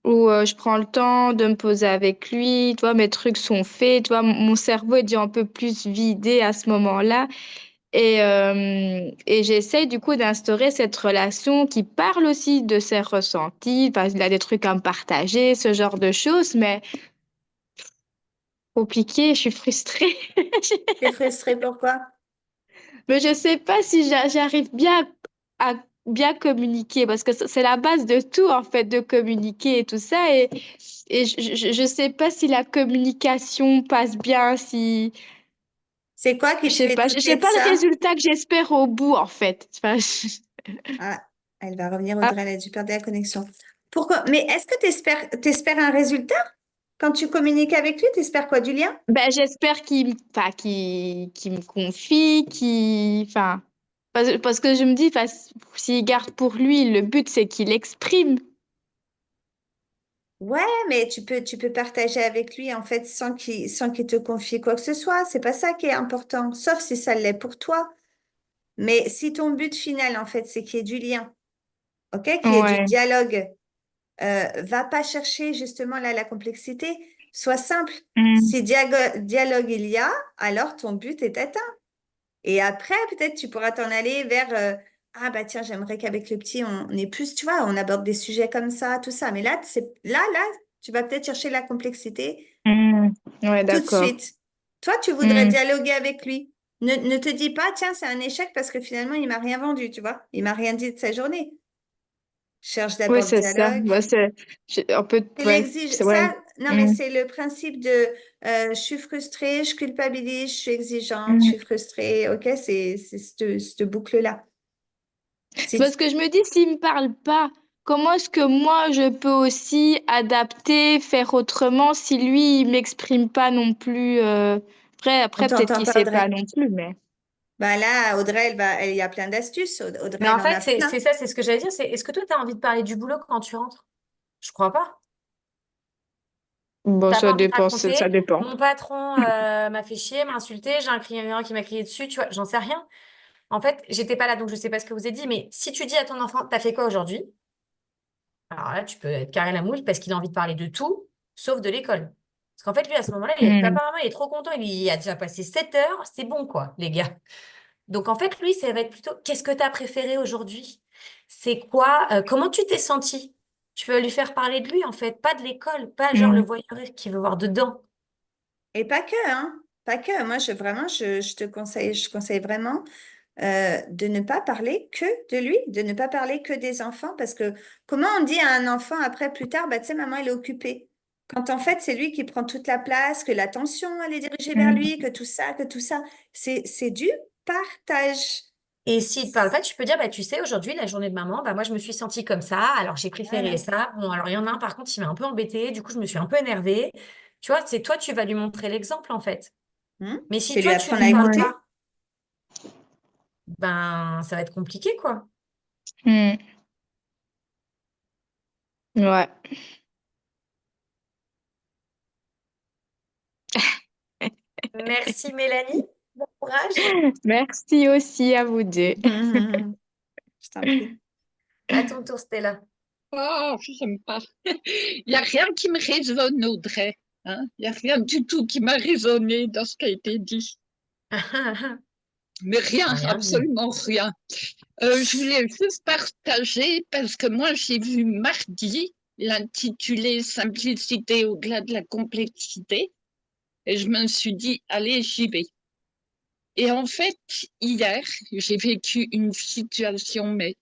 où je prends le temps de me poser avec lui. Tu vois, mes trucs sont faits. Tu vois, mon cerveau est déjà un peu plus vidé à ce moment-là. Et j'essaye du coup d'instaurer cette relation qui parle aussi de ses ressentis. Parce qu'il a des trucs à me partager, ce genre de choses. Mais compliqué, je suis frustrée. T'es frustrée pourquoi? Mais je sais pas si j'arrive bien à bien communiquer parce que c'est la base de tout en fait, de communiquer et tout ça. Et je sais pas si la communication passe bien, si C'est quoi qui je te sais fait pas, douter j'ai de pas le ça? résultat que j'espère au bout en fait. Enfin, Ah, elle va revenir, ah, Audrey, elle a dû perdre la connexion. Pourquoi? Mais est-ce que t'espères un résultat? Quand tu communiques avec lui, t'espères quoi? Du lien? ben, j'espère enfin, qu'il me confie, enfin, parce que je me dis, enfin, s'il garde pour lui, le but c'est qu'il exprime. Ouais, mais tu peux partager avec lui en fait sans qu'il te confie quoi que ce soit. C'est pas ça qui est important, sauf si ça l'est pour toi. Mais si ton but final en fait c'est qu'il y ait du lien, ok, qu'il y ait du Ouais. dialogue, va pas chercher justement là la complexité. Sois simple. Mm. Si dialogue il y a, alors ton but est atteint. Et après, peut-être tu pourras t'en aller vers ah bah tiens, j'aimerais qu'avec le petit, on ait plus, tu vois, on aborde des sujets comme ça, tout ça. Mais là, là, tu vas peut-être chercher la complexité Mm. Ouais, tout de d'accord. suite. Toi, tu voudrais Mm. dialoguer avec lui. Ne te dis pas, tiens, c'est un échec parce que finalement, il m'a rien vendu, tu vois. Il m'a rien dit de sa journée. Cherche Oui, d'abord le c'est ça. dialogue. Ouais, on peut, Il ouais, exige c'est ouais. ça, non, mais Mm. c'est le principe de je suis frustrée, je culpabilise, je suis exigeante, je Mm. suis frustrée. Ok, c'est cette boucle-là. C'est Si parce que je me dis, s'il me parle pas, comment est-ce que moi je peux aussi adapter, faire autrement si lui il m'exprime pas non plus. on Après peut-être t'entend qu'il pas, sait pas Audrey. non plus, mais. Bah là, Audrey, il y a plein d'astuces. Audrey, Mais elle en en fait, a c'est plein. c'est ça, c'est ce que j'allais dire. C'est est-ce que toi, tu as envie de parler du boulot quand tu rentres? Je crois pas. Bon, T'as pas ça envie de dépend, ça raconter, dépend. mon patron m'a fait chier, m'a insulté, j'ai un client qui m'a crié dessus, tu vois, j'en sais rien. En fait, j'étais pas là, donc je sais pas ce que vous avez dit, mais si tu dis à ton enfant, t'as fait quoi aujourd'hui? Alors là, tu peux être carré la moule parce qu'il a envie de parler de tout, sauf de l'école. Parce qu'en fait, lui, à ce moment-là, il a dit, Mm. papa, maman, il est trop content, il a déjà passé 7 heures, c'est bon, quoi, les gars. Donc, en fait, lui, ça va être plutôt, qu'est-ce que tu as préféré aujourd'hui? C'est quoi? Comment tu t'es senti? Tu peux lui faire parler de lui, en fait, pas de l'école, pas genre le Mm. voyeuriste qui veut voir dedans. Et pas que, hein. Pas que. Moi, je conseille vraiment de ne pas parler que de lui, de ne pas parler que des enfants, parce que comment on dit à un enfant après, plus tard, bah, tu sais, maman, elle est occupée. Quand en fait, c'est lui qui prend toute la place, que l'attention, elle est dirigée vers Mm. lui, que tout ça, c'est du partage. Et s'il ne te parle pas, tu peux dire, bah, tu sais, aujourd'hui, la journée de maman, bah, moi, je me suis sentie comme ça, alors j'ai préféré Voilà. ça. Bon, alors il y en a un, par contre, il m'a un peu embêté, du coup, je me suis un peu énervée. Tu vois, c'est toi, tu vas lui montrer l'exemple, en fait. Mais si C'est lui toi, tu apprendre à lui parles Ouais. écouter. pas, ben, ça va être compliqué, quoi. Mm. Ouais. Merci, Mélanie. Bon courage. Merci aussi à vous deux. Je t'en prie. À ton tour, Stella. Oh, j'aime pas. Il n'y a rien qui me résonne, Audrey. Hein? Il n'y a rien du tout qui m'a résonné dans ce qui a été dit. Mais rien, Rien dit. absolument rien. Je voulais juste partager parce que moi, j'ai vu mardi l'intitulé Simplicité au-delà de la complexité et je me suis dit, allez, j'y vais. Et en fait, hier, j'ai vécu une situation, mais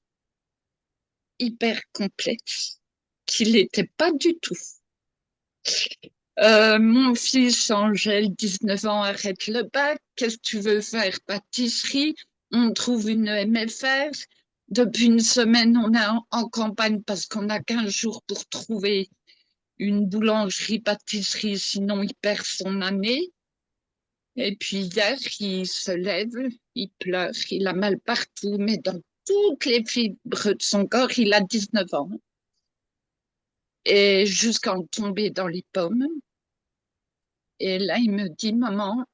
hyper complexe, qui l'était pas du tout. Mon fils Angèle, 19 ans, arrête le bac. Qu'est-ce que tu veux faire? Pâtisserie. On trouve une MFR. Depuis une semaine, on est en campagne parce qu'on a 15 jours pour trouver une boulangerie-pâtisserie, sinon il perd son année. Et puis hier, il se lève, il pleure, il a mal partout, mais dans toutes les fibres de son corps, il a 19 ans. Et jusqu'à en tomber dans les pommes. Et là, il me dit, maman,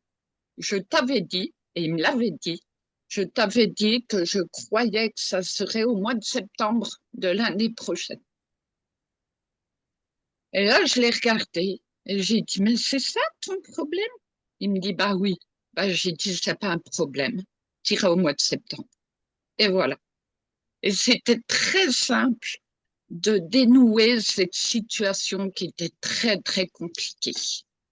je t'avais dit, et il me l'avait dit, je t'avais dit que je croyais que ça serait au mois de septembre de l'année prochaine. Et là, je l'ai regardé et j'ai dit, mais c'est ça ton problème? Il me dit, bah oui. Bah, j'ai dit, c'est pas un problème. T'iras au mois de septembre. Et voilà. Et c'était très simple de dénouer cette situation qui était très, très compliquée.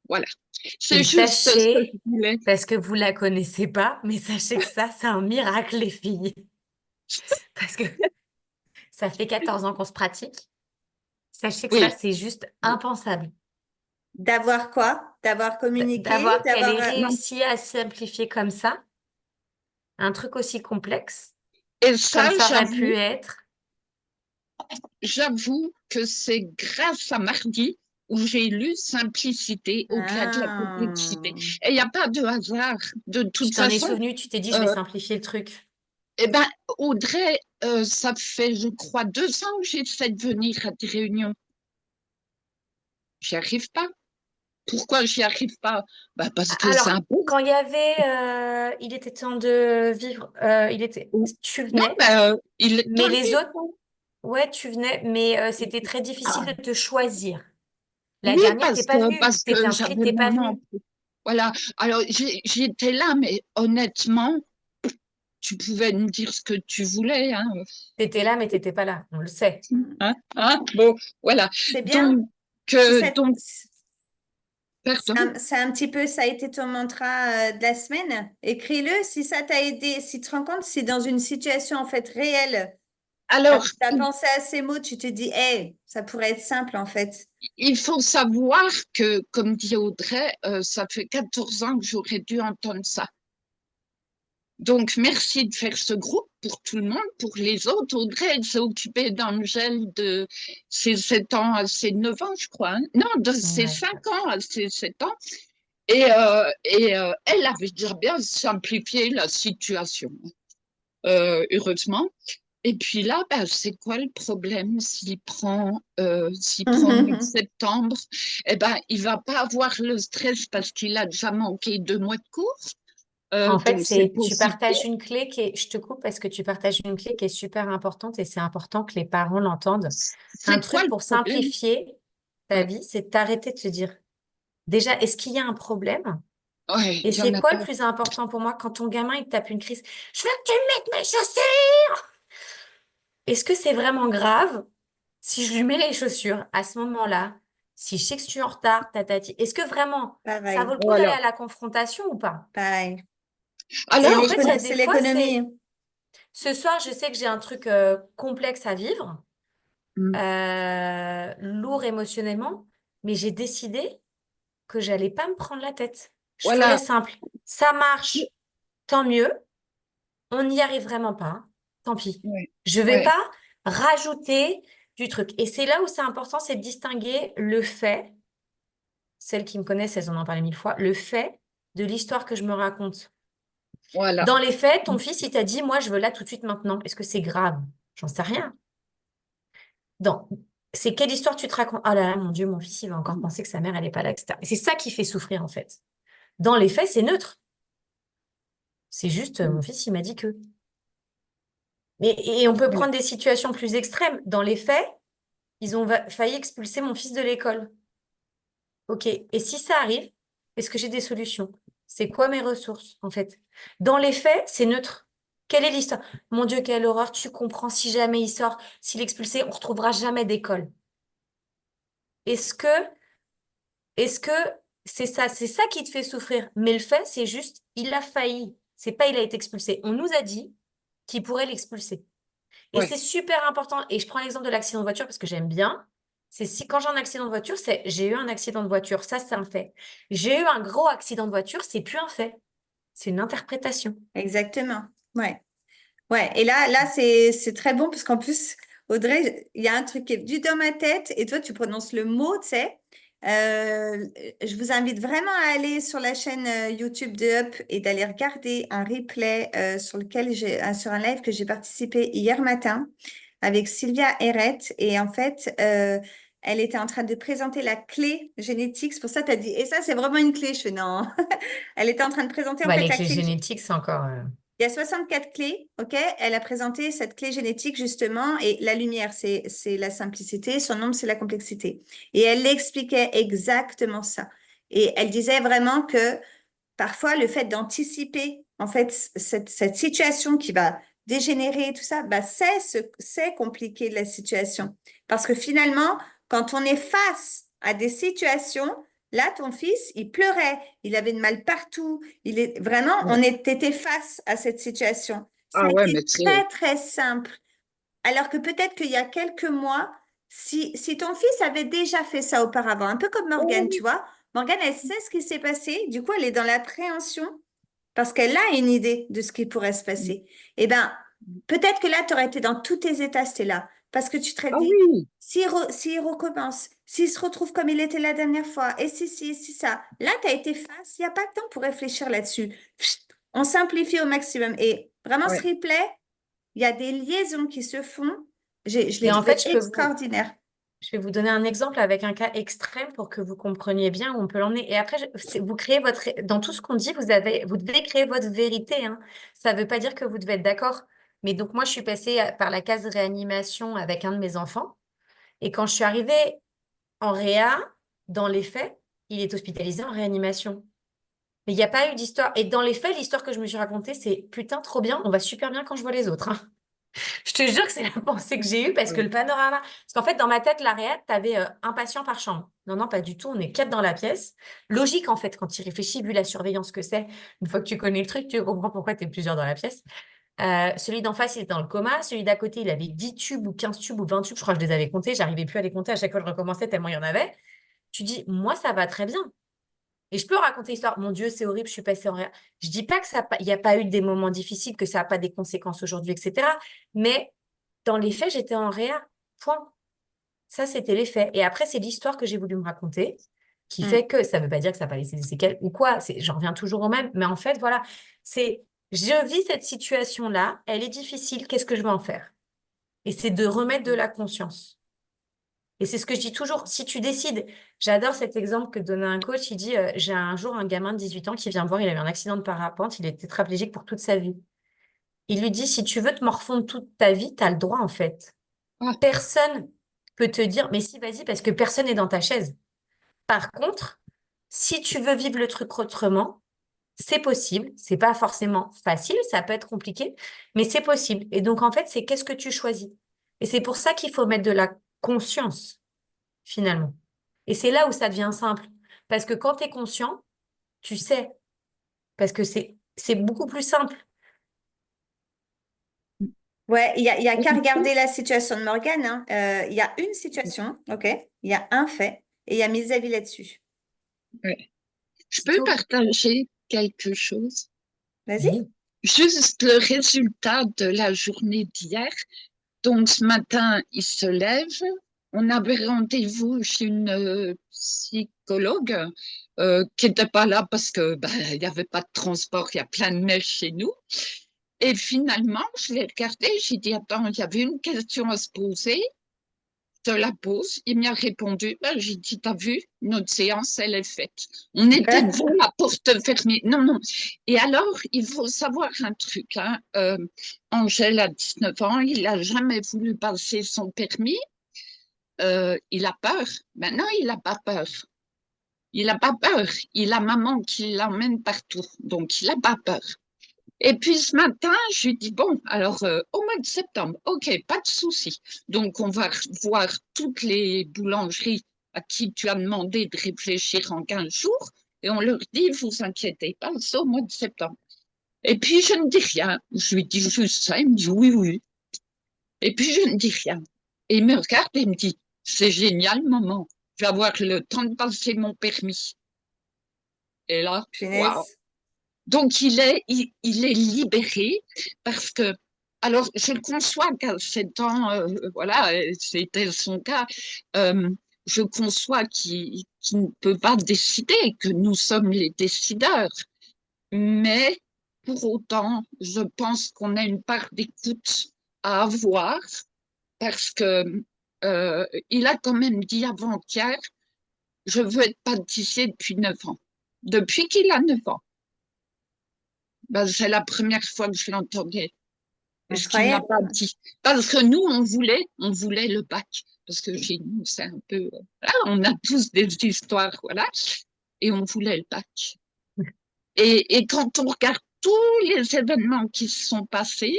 Voilà. Et C'est juste ce que sachez, je voulais. parce que vous la connaissez pas, mais sachez que ça, c'est un miracle, les filles. Parce que ça fait 14 ans qu'on se pratique. Sachez que ça, Oui. c'est juste impensable. D'avoir quoi? D'avoir communiqué, D'avoir qu'elle d'avoir... ait Non. réussi à simplifier comme ça, un truc aussi complexe, Et comme ça, ça aurait pu être. j'avoue que c'est grâce à mardi où j'ai lu simplicité au-delà de la complexité. Ah. Et il n'y a pas de hasard. De Tu toute t'en es façon, souvenu, tu t'es dit, je vais euh, simplifier le truc. eh ben, Audrey, ça fait, je crois, 2 ans que j'essaie de venir à des réunions. J'y arrive pas. Pourquoi j'y arrive pas? Bah, parce que c'est Alors, un peu. quand il y avait, il était temps de vivre, tu Non, venais, il est temps mais de les autres, vivre. ouais, tu venais, mais c'était très difficile de te choisir. La Oui, dernière, t'es pas venue. parce T'étais que inscrite, j'avais t'es pas mon venue. emploi. Voilà. Alors, j'étais là, mais honnêtement, tu pouvais me dire ce que tu voulais, hein. T'étais là, mais t'étais pas là. On le sait. Bon, voilà. C'est bien. Donc, Si ça, donc, pardon. c'est un petit peu, ça a été ton mantra de la semaine. Écris-le si ça t'a aidé, si tu te rends compte, si dans une situation en fait réelle, tu Alors, as pensé à ces mots, tu te dis, hey, ça pourrait être simple en fait. il faut savoir que, comme dit Audrey, ça fait 14 ans que j'aurais dû entendre ça. Donc, merci de faire ce groupe pour tout le monde. Pour les autres, Audrey, elle s'est occupée d'Angèle de ses 7 ans à ses 9 ans, je crois, hein. Non, de ses Ouais. 5 ans à ses 7 ans. Elle avait déjà bien simplifié la situation, heureusement. Et puis là, c'est quoi le problème s'il prend mois de septembre? Eh ben, il va pas avoir le stress parce qu'il a déjà manqué 2 mois de cours. En fait, Donc, c'est tu possible. partages une clé qui est, je te coupe parce que tu partages une clé qui est super importante et c'est important que les parents l'entendent. Un C'est quoi truc le pour problème? simplifier ta Ouais, vie, c'est de t'arrêter de te dire, déjà, est-ce qu'il y a un problème? ouais, Et il y en c'est a quoi le pas. plus important pour moi quand ton gamin il te tape une crise? Je veux que tu me mettes mes chaussures! Est-ce que c'est vraiment grave si je lui mets les chaussures à ce moment-là? Si je sais que je suis en retard, tatati, est-ce que vraiment ça vaut Pareil, le coup d'aller Voilà. à la confrontation ou pas? pareil. Tu sais, en Alors, fait, il y a des C'est fois, l'économie. ce soir, je sais que j'ai un truc complexe à vivre, mm, lourd émotionnellement, mais j'ai décidé que j'allais pas me prendre la tête. Je ferai voilà. simple. Ça marche, tant mieux. On n'y arrive vraiment pas. Tant pis. Ouais, Je vais ouais, pas rajouter du truc. Et c'est là où c'est important, c'est de distinguer le fait, celles qui me connaissent, elles en ont parlé 1000 fois, le fait de l'histoire que je me raconte. voilà. Dans les faits, ton fils, il t'a dit, moi, je veux là tout de suite maintenant. Est-ce que c'est grave? J'en sais rien. Dans... C'est quelle histoire tu te racontes? Oh là là, mon Dieu, mon fils, il va encore penser que sa mère, elle n'est pas là, etc. Et c'est ça qui fait souffrir, en fait. Dans les faits, c'est neutre. C'est juste, mon fils, il m'a dit que. Et on peut Ouais, prendre des situations plus extrêmes. Dans les faits, ils ont failli expulser mon fils de l'école. OK. Et si ça arrive, est-ce que j'ai des solutions? C'est quoi mes ressources, en fait? Dans les faits, c'est neutre. Quelle est l'histoire? Mon Dieu, quelle horreur, tu comprends, si jamais il sort, s'il est expulsé, on ne retrouvera jamais d'école. Est-ce que Est-ce que c'est ça qui te fait souffrir? Mais le fait, c'est juste, il a failli. C'est pas il a été expulsé. On nous a dit qu'il pourrait l'expulser. Et ouais, c'est super important. Et je prends l'exemple de l'accident de voiture parce que j'aime bien. C'est si quand j'ai un accident de voiture, c'est j'ai eu un accident de voiture. Ça, c'est un fait. J'ai eu un gros accident de voiture, c'est plus un fait. C'est une interprétation. Exactement. Ouais. Ouais. Et là, c'est très bon parce qu'en plus, Audrey, il y a un truc qui est venu dans ma tête et toi, tu prononces le mot, tu sais. Euh, je vous invite vraiment à aller sur la chaîne YouTube de Up et d'aller regarder un replay sur un live que j'ai participé hier matin avec Sylvia Herret. Et en fait, elle était en train de présenter la clé génétique. C'est pour ça que tu as dit, et ça, c'est vraiment une clé. Je fais non. Elle était en train de présenter en Bah, fait les la clés clé. génétiques, c'est encore. Il y a 64 clés, ok? Elle a présenté cette clé génétique justement, et la lumière, c'est la simplicité, son ombre, c'est la complexité. Et elle expliquait exactement ça. Et elle disait vraiment que parfois, le fait d'anticiper en fait cette situation qui va dégénérer, tout ça, bah, c'est compliqué la situation. Parce que finalement, quand on est face à des situations, Là, ton fils, il pleurait, il avait de mal partout. Vraiment, Ouais. était face à cette situation. Ça Ah a ouais, mais été c'est... très, très simple. Alors que peut-être qu'il y a quelques mois, si ton fils avait déjà fait ça auparavant, un peu comme Morgane, tu Oh, vois, Morgane, elle sait ce qui s'est passé, du coup, elle est dans l'appréhension parce qu'elle a une idée de ce qui pourrait se oui. passer. Eh bien, peut-être que là, tu aurais été dans tous tes états, c'était là, parce que tu te serais Ah dit, oui, s'il recommence, s'il se retrouve comme il était la dernière fois, et si ça, là, tu as été face, il n'y a pas de temps pour réfléchir là-dessus. Pfft, on simplifie au maximum. Et vraiment, ce ouais. replay, il y a des liaisons qui se font. Je l'ai Et en trouvé fait, extraordinaire. je vais vous donner un exemple avec un cas extrême pour que vous compreniez bien où on peut l'emmener. Et après, vous créez dans tout ce qu'on dit, vous devez créer votre vérité, hein. Ça ne veut pas dire que vous devez être d'accord. Mais donc, moi, je suis passée par la case réanimation avec un de mes enfants. Et quand je suis arrivée en réa, dans les faits, il est hospitalisé en réanimation. Mais il n'y a pas eu d'histoire. Et dans les faits, l'histoire que je me suis racontée, c'est putain, trop bien, on va super bien quand je vois les autres, hein. Je te jure que c'est la pensée que j'ai eue parce que Ouais. le panorama. Parce qu'en fait, dans ma tête, la réa, tu avais un patient par chambre. Non, non, pas du tout. On est 4 dans la pièce. Logique, en fait, quand tu y réfléchis, vu la surveillance que c'est. Une fois que tu connais le truc, tu comprends pourquoi tu es plusieurs dans la pièce. Celui d'en face, il était dans le coma. Celui d'à côté, il avait 10 tubes ou 15 tubes ou 20 tubes. Je crois que je les avais comptés. J'arrivais plus à les compter. À chaque fois, je recommençais tellement il y en avait. Tu dis, moi, ça va très bien. Et je peux raconter l'histoire. Mon Dieu, c'est horrible, je suis passée en réa. Je dis pas que il n'y a pas eu des moments difficiles, que ça n'a pas des conséquences aujourd'hui, etc. Mais dans les faits, j'étais en réa. Point. Ça, c'était les faits. Et après, c'est l'histoire que j'ai voulu me raconter qui Mm. fait que ça ne veut pas dire que ça n'a pas laissé des séquelles ou quoi. J'en reviens toujours au même. Mais en fait, voilà, je vis cette situation-là, elle est difficile, qu'est-ce que je vais en faire? Et c'est de remettre de la conscience. Et c'est ce que je dis toujours, si tu décides, j'adore cet exemple que donnait un coach, il dit, j'ai un jour un gamin de 18 ans qui vient me voir, il a eu un accident de parapente, il est tétraplégique pour toute sa vie. Il lui dit, si tu veux te morfondre toute ta vie, tu as le droit en fait. Ah, Personne peut te dire, mais si, vas-y, parce que personne n'est dans ta chaise. Par contre, si tu veux vivre le truc autrement, c'est possible. C'est pas forcément facile, ça peut être compliqué, mais c'est possible. Et donc, en fait, c'est qu'est-ce que tu choisis. Et c'est pour ça qu'il faut mettre de la conscience, finalement. Et c'est là où ça devient simple. Parce que quand tu es conscient, tu sais. Parce que c'est beaucoup plus simple. Ouais, il y a qu'à ok. regarder la situation de Morgane, hein. Il y a une situation, OK? Il y a un fait et il y a mes avis là-dessus. Ouais. Je C'est peux tout. partager quelque chose? Vas-y. Oui. Juste le résultat de la journée d'hier. Donc, ce matin, il se lève. On avait rendez-vous chez une psychologue qui n'était pas là parce que il n'y avait pas de transport, il y a plein de neige chez nous. Et finalement, je l'ai regardé, j'ai dit, attends, il y avait une question à se poser, je te la pose. Il m'y a répondu, j'ai dit, t'as vu, notre séance, elle est faite. On était devant la porte fermée. Non, non. Et alors, il faut savoir un truc, hein. Angèle a 19 ans, il n'a jamais voulu passer son permis. Il a peur. Maintenant, il n'a pas peur. Il n'a pas peur. Il a maman qui l'emmène partout. Donc, il n'a pas peur. Et puis ce matin, je lui dis, bon, alors au mois de septembre, ok, pas de souci. Donc on va voir toutes les boulangeries à qui tu as demandé de réfléchir en 15 jours et on leur dit, vous inquiétez pas, c'est au mois de septembre. Et puis je ne dis rien. Je lui dis juste ça, il me dit oui, oui. Et puis je ne dis rien. Et il me regarde et il me dit, c'est génial, maman, je vais avoir le temps de passer mon permis. Et là, waouh. Punaise. Donc, il est libéré parce que, alors, je le conçois qu'à 7 ans, voilà, c'était son cas, euh, je conçois qu'il ne peut pas décider, que nous sommes les décideurs. Mais pour autant, je pense qu'on a une part d'écoute à avoir parce que il a quand même dit avant-hier, je veux être pâtissier depuis 9 ans. Depuis qu'il a 9 ans. C'est la première fois que je l'entendais. Ce qu'il n'a Incroyable. pas dit. Parce que nous, on voulait le bac. Parce que chez nous, c'est un peu. Voilà, on a tous des histoires, voilà. Et on voulait le bac. Et quand on regarde tous les événements qui se sont passés,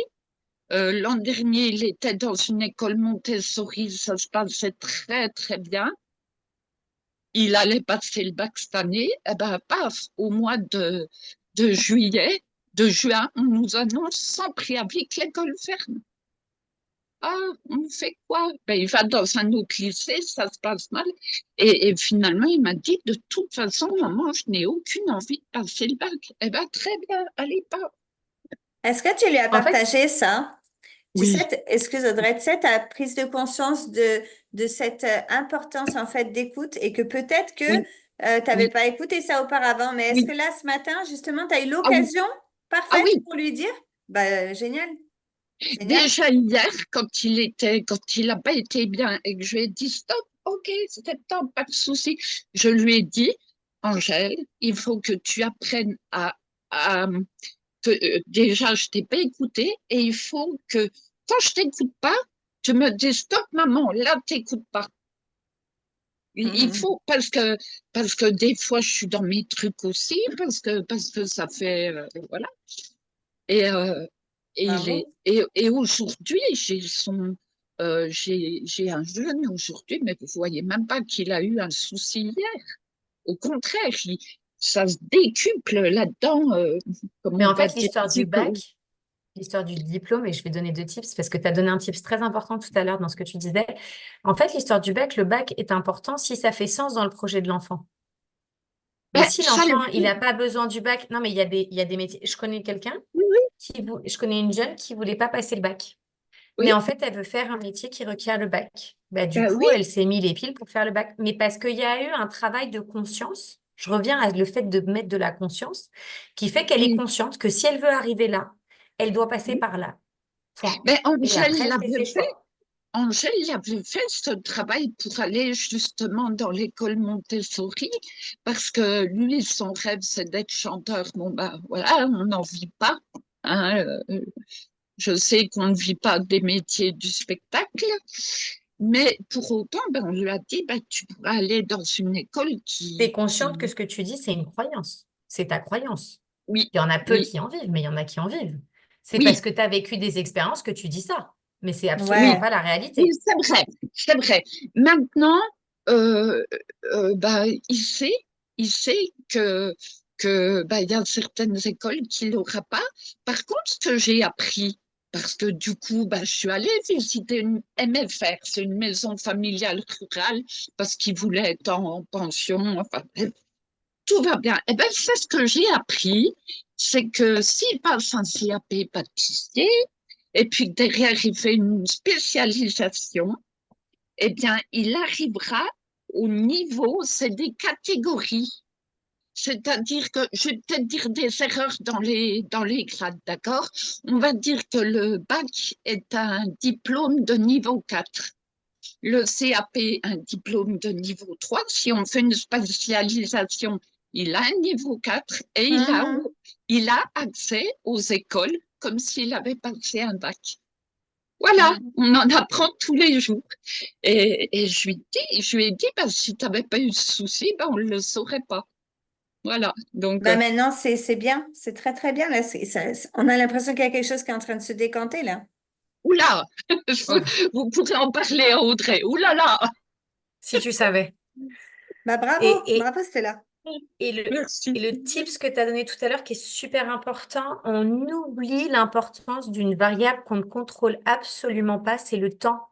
l'an dernier, il était dans une école Montessori, ça se passait très, très bien. il allait passer le bac cette année. Eh ben, paf, au mois de juillet, de juin, on nous annonce sans préavis que l'école ferme. Ah, on fait quoi? Ben, il va dans un autre lycée, ça se passe mal. Et finalement, il m'a dit, de toute façon, maman, je n'ai aucune envie de passer le bac. Eh ben, très bien, allez pas. Est-ce que tu lui as En fait, partagé ça? Tu Oui, sais, excuse Audrey, tu sais, ta prise de conscience de cette importance en fait d'écoute et que peut-être que oui, tu n'avais oui, pas écouté ça auparavant, mais est-ce oui. que là, ce matin, justement, tu as eu Ah oui, l'occasion ah parfaite oui. pour lui dire? Bah, génial, génial. Déjà hier, quand il n'a pas été bien et que je lui ai dit stop, ok, c'était temps, pas de souci, je lui ai dit, Angèle, il faut que tu apprennes à que déjà je t'ai pas écouté et il faut que quand je t'écoute pas, tu me dis stop, maman, là t'écoutes pas. Il Mhm. faut parce que des fois je suis dans mes trucs aussi parce que ça fait voilà. Et, Bravo. et aujourd'hui, j'ai un jeune aujourd'hui, mais vous voyez même pas qu'il a eu un souci hier. Au contraire, ça se décuple là-dedans, mais comment on en va fait, dire, l'histoire du diplôme, et je vais donner deux tips parce que tu as donné un tips très important tout à l'heure dans ce que tu disais. En fait, l'histoire du bac, le bac est important si ça fait sens dans le projet de l'enfant. Mais ben, si ça le l'enfant, il fait. n'a pas besoin du bac, non, mais il y a des métiers. Je connais quelqu'un Oui, oui, je connais une jeune qui voulait pas passer le bac. Mais oui, en fait, elle veut faire un métier qui requiert le bac. Bah, du ben coup, oui, elle s'est mis les piles pour faire le bac. Mais parce qu'il y a eu un travail de conscience, je reviens à le fait de mettre de la conscience, qui fait qu'elle est oui, consciente que si elle veut arriver là, elle doit passer oui. par là. Point. Mais Et après, elle fait ses choix. Angèle avait fait ce travail pour aller justement dans l'école Montessori parce que lui, son rêve, c'est d'être chanteur. Bon, ben voilà, on n'en vit pas. Hein, je sais qu'on ne vit pas des métiers du spectacle, mais pour autant, ben, on lui a dit, ben, tu pourras aller dans une école Tu es consciente que qui... ce que tu dis, c'est une croyance. C'est ta croyance. Oui, Il y en a peu oui, qui en vivent, mais il y en a qui en vivent. C'est parce oui, que tu as vécu des expériences que tu dis ça. Mais c'est absolument oui, Ouais. pas la oui, réalité. c'est vrai, c'est vrai. Maintenant, euh, bah, il sait que bah, il y a certaines écoles qui l'aura pas. Par contre, ce que j'ai appris, parce que du coup, bah, je suis allée visiter une MFR, c'est une maison familiale rurale, parce qu'il voulait être en pension. Enfin, tout va bien. Eh ben, c'est ce que j'ai appris, c'est que s'il passe un CAP pâtissier, et puis que derrière il fait une spécialisation, eh bien, il arrivera au niveau, c'est des catégories. C'est-à-dire que, je vais peut-être dire des erreurs dans les grades, d'accord? On va dire que le bac est un diplôme de niveau 4. Le CAP, un diplôme de niveau 3. Si on fait une spécialisation, il a un niveau 4 et Mhm. il a accès aux écoles comme s'il avait passé un bac. Voilà, Mhm. on en apprend tous les jours. Et je lui ai dit, bah, si tu n'avais pas eu ce souci, bah, on ne le saurait pas. Voilà, donc, Bah maintenant, c'est bien, c'est très très bien là. On a l'impression qu'il y a quelque chose qui est en train de se décanter là. oula, Ouais. vous pourrez en parler à Audrey, oulala. Si tu savais. Bah bravo, Et, et, bravo Stella. et Merci. le tips que tu as donné tout à l'heure qui est super important, on oublie l'importance d'une variable qu'on ne contrôle absolument pas, c'est le temps.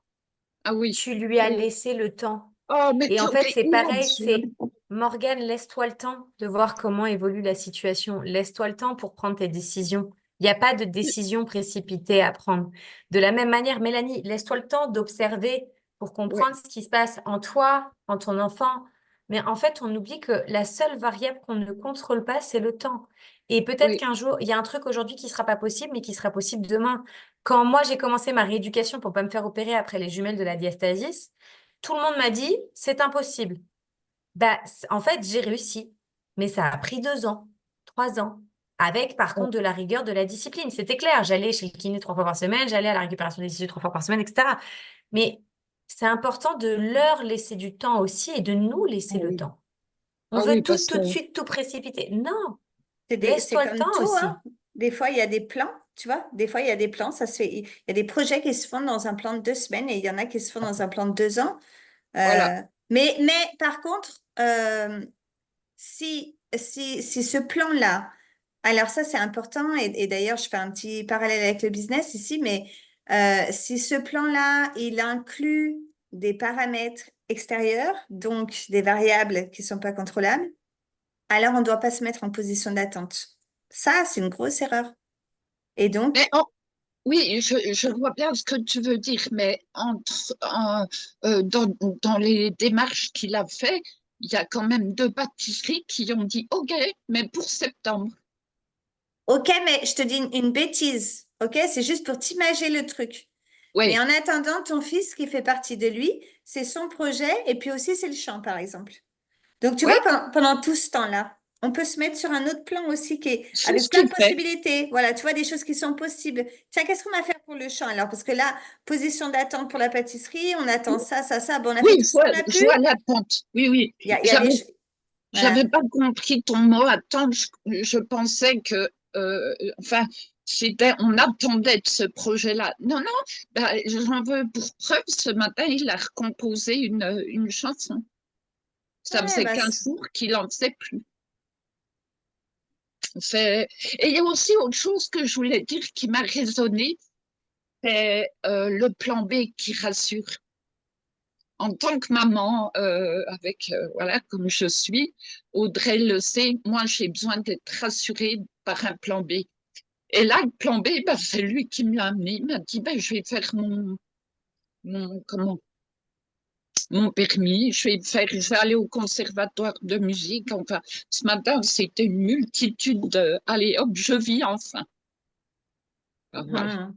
Ah oui, Tu lui as oui. laissé le temps. Oh, mais Et en fait, c'est mon pareil, Dieu. c'est Morgane, laisse-toi le temps de voir comment évolue la situation. Laisse-toi le temps pour prendre tes décisions. Il n'y a pas de décision précipitée à prendre. De la même manière, Mélanie, laisse-toi le temps d'observer pour Oui, comprendre ce qui se passe en toi, en ton enfant. Mais en fait, on oublie que la seule variable qu'on ne contrôle pas, c'est le temps. Et peut-être oui, qu'un jour, il y a un truc aujourd'hui qui ne sera pas possible, mais qui sera possible demain. Quand moi, j'ai commencé ma rééducation pour ne pas me faire opérer après les jumelles de la diastasis, tout le monde m'a dit, c'est impossible. Bah, en fait, j'ai réussi. Mais ça a pris 2 ans, 3 ans. Avec, par contre, de la rigueur, de la discipline. C'était clair. J'allais chez le kiné 3 fois par semaine, j'allais à la récupération des tissus 3 fois par semaine, etc. Mais c'est important de leur laisser du temps aussi et de nous ah laisser le oui, temps. On ah veut oui, tout, parce que tout de suite, tout précipiter. Non, C'est laisse-toi le comme temps tout, hein. aussi. Des fois, il y a des plans, tu vois. Des fois, il y a des plans, ça se fait. Il y a des projets qui se font dans un plan de 2 semaines et il y en a qui se font dans un plan de 2 ans. voilà, Mais par contre, si ce plan-là, alors ça c'est important, et d'ailleurs je fais un petit parallèle avec le business ici, mais si ce plan-là, il inclut des paramètres extérieurs, donc des variables qui ne sont pas contrôlables, alors on ne doit pas se mettre en position d'attente. Ça, c'est une grosse erreur. Et donc, Mais oui, je vois bien ce que tu veux dire, mais dans les démarches qu'il a fait, il y a quand même deux pâtisseries qui ont dit OK, mais pour septembre. ok, mais je te dis une bêtise, ok? C'est juste pour t'imager le truc. Mais Oui, en attendant, ton fils, qui fait partie de lui, c'est son projet, et puis aussi c'est le chant, par exemple. Donc, tu oui, vois, pendant tout ce temps-là, on peut se mettre sur un autre plan aussi qui est c'est ce avec plein de qu'il fait. possibilités. Voilà, tu vois, des choses qui sont possibles. Tiens, qu'est-ce qu'on va faire pour le chant alors? Parce que là, position d'attente pour la pâtisserie, on attend ça, ça, ça. Bon, on a fait Oui, tout ça, on n'a je plus. vois l'attente. Oui, oui. Il y a des... Voilà. J'avais pas compris ton mot attente. Je pensais que, enfin, on attendait de ce projet-là. Non, non, bah, j'en veux pour preuve. Ce matin, il a recomposé une chanson. Ça Ouais, faisait bah, 15 jours qu'il en faisait plus. Et il y a aussi autre chose que je voulais dire qui m'a résonné, c'est le plan B qui rassure. En tant que maman, voilà, comme je suis, Audrey le sait, moi j'ai besoin d'être rassurée par un plan B. Et là, le plan B, bah, c'est lui qui me l'a amené. Il m'a dit, bah, je vais faire comment, mon permis, je vais aller au conservatoire de musique. Enfin, ce matin, c'était une multitude de, allez hop, je vis enfin. Ah, voilà.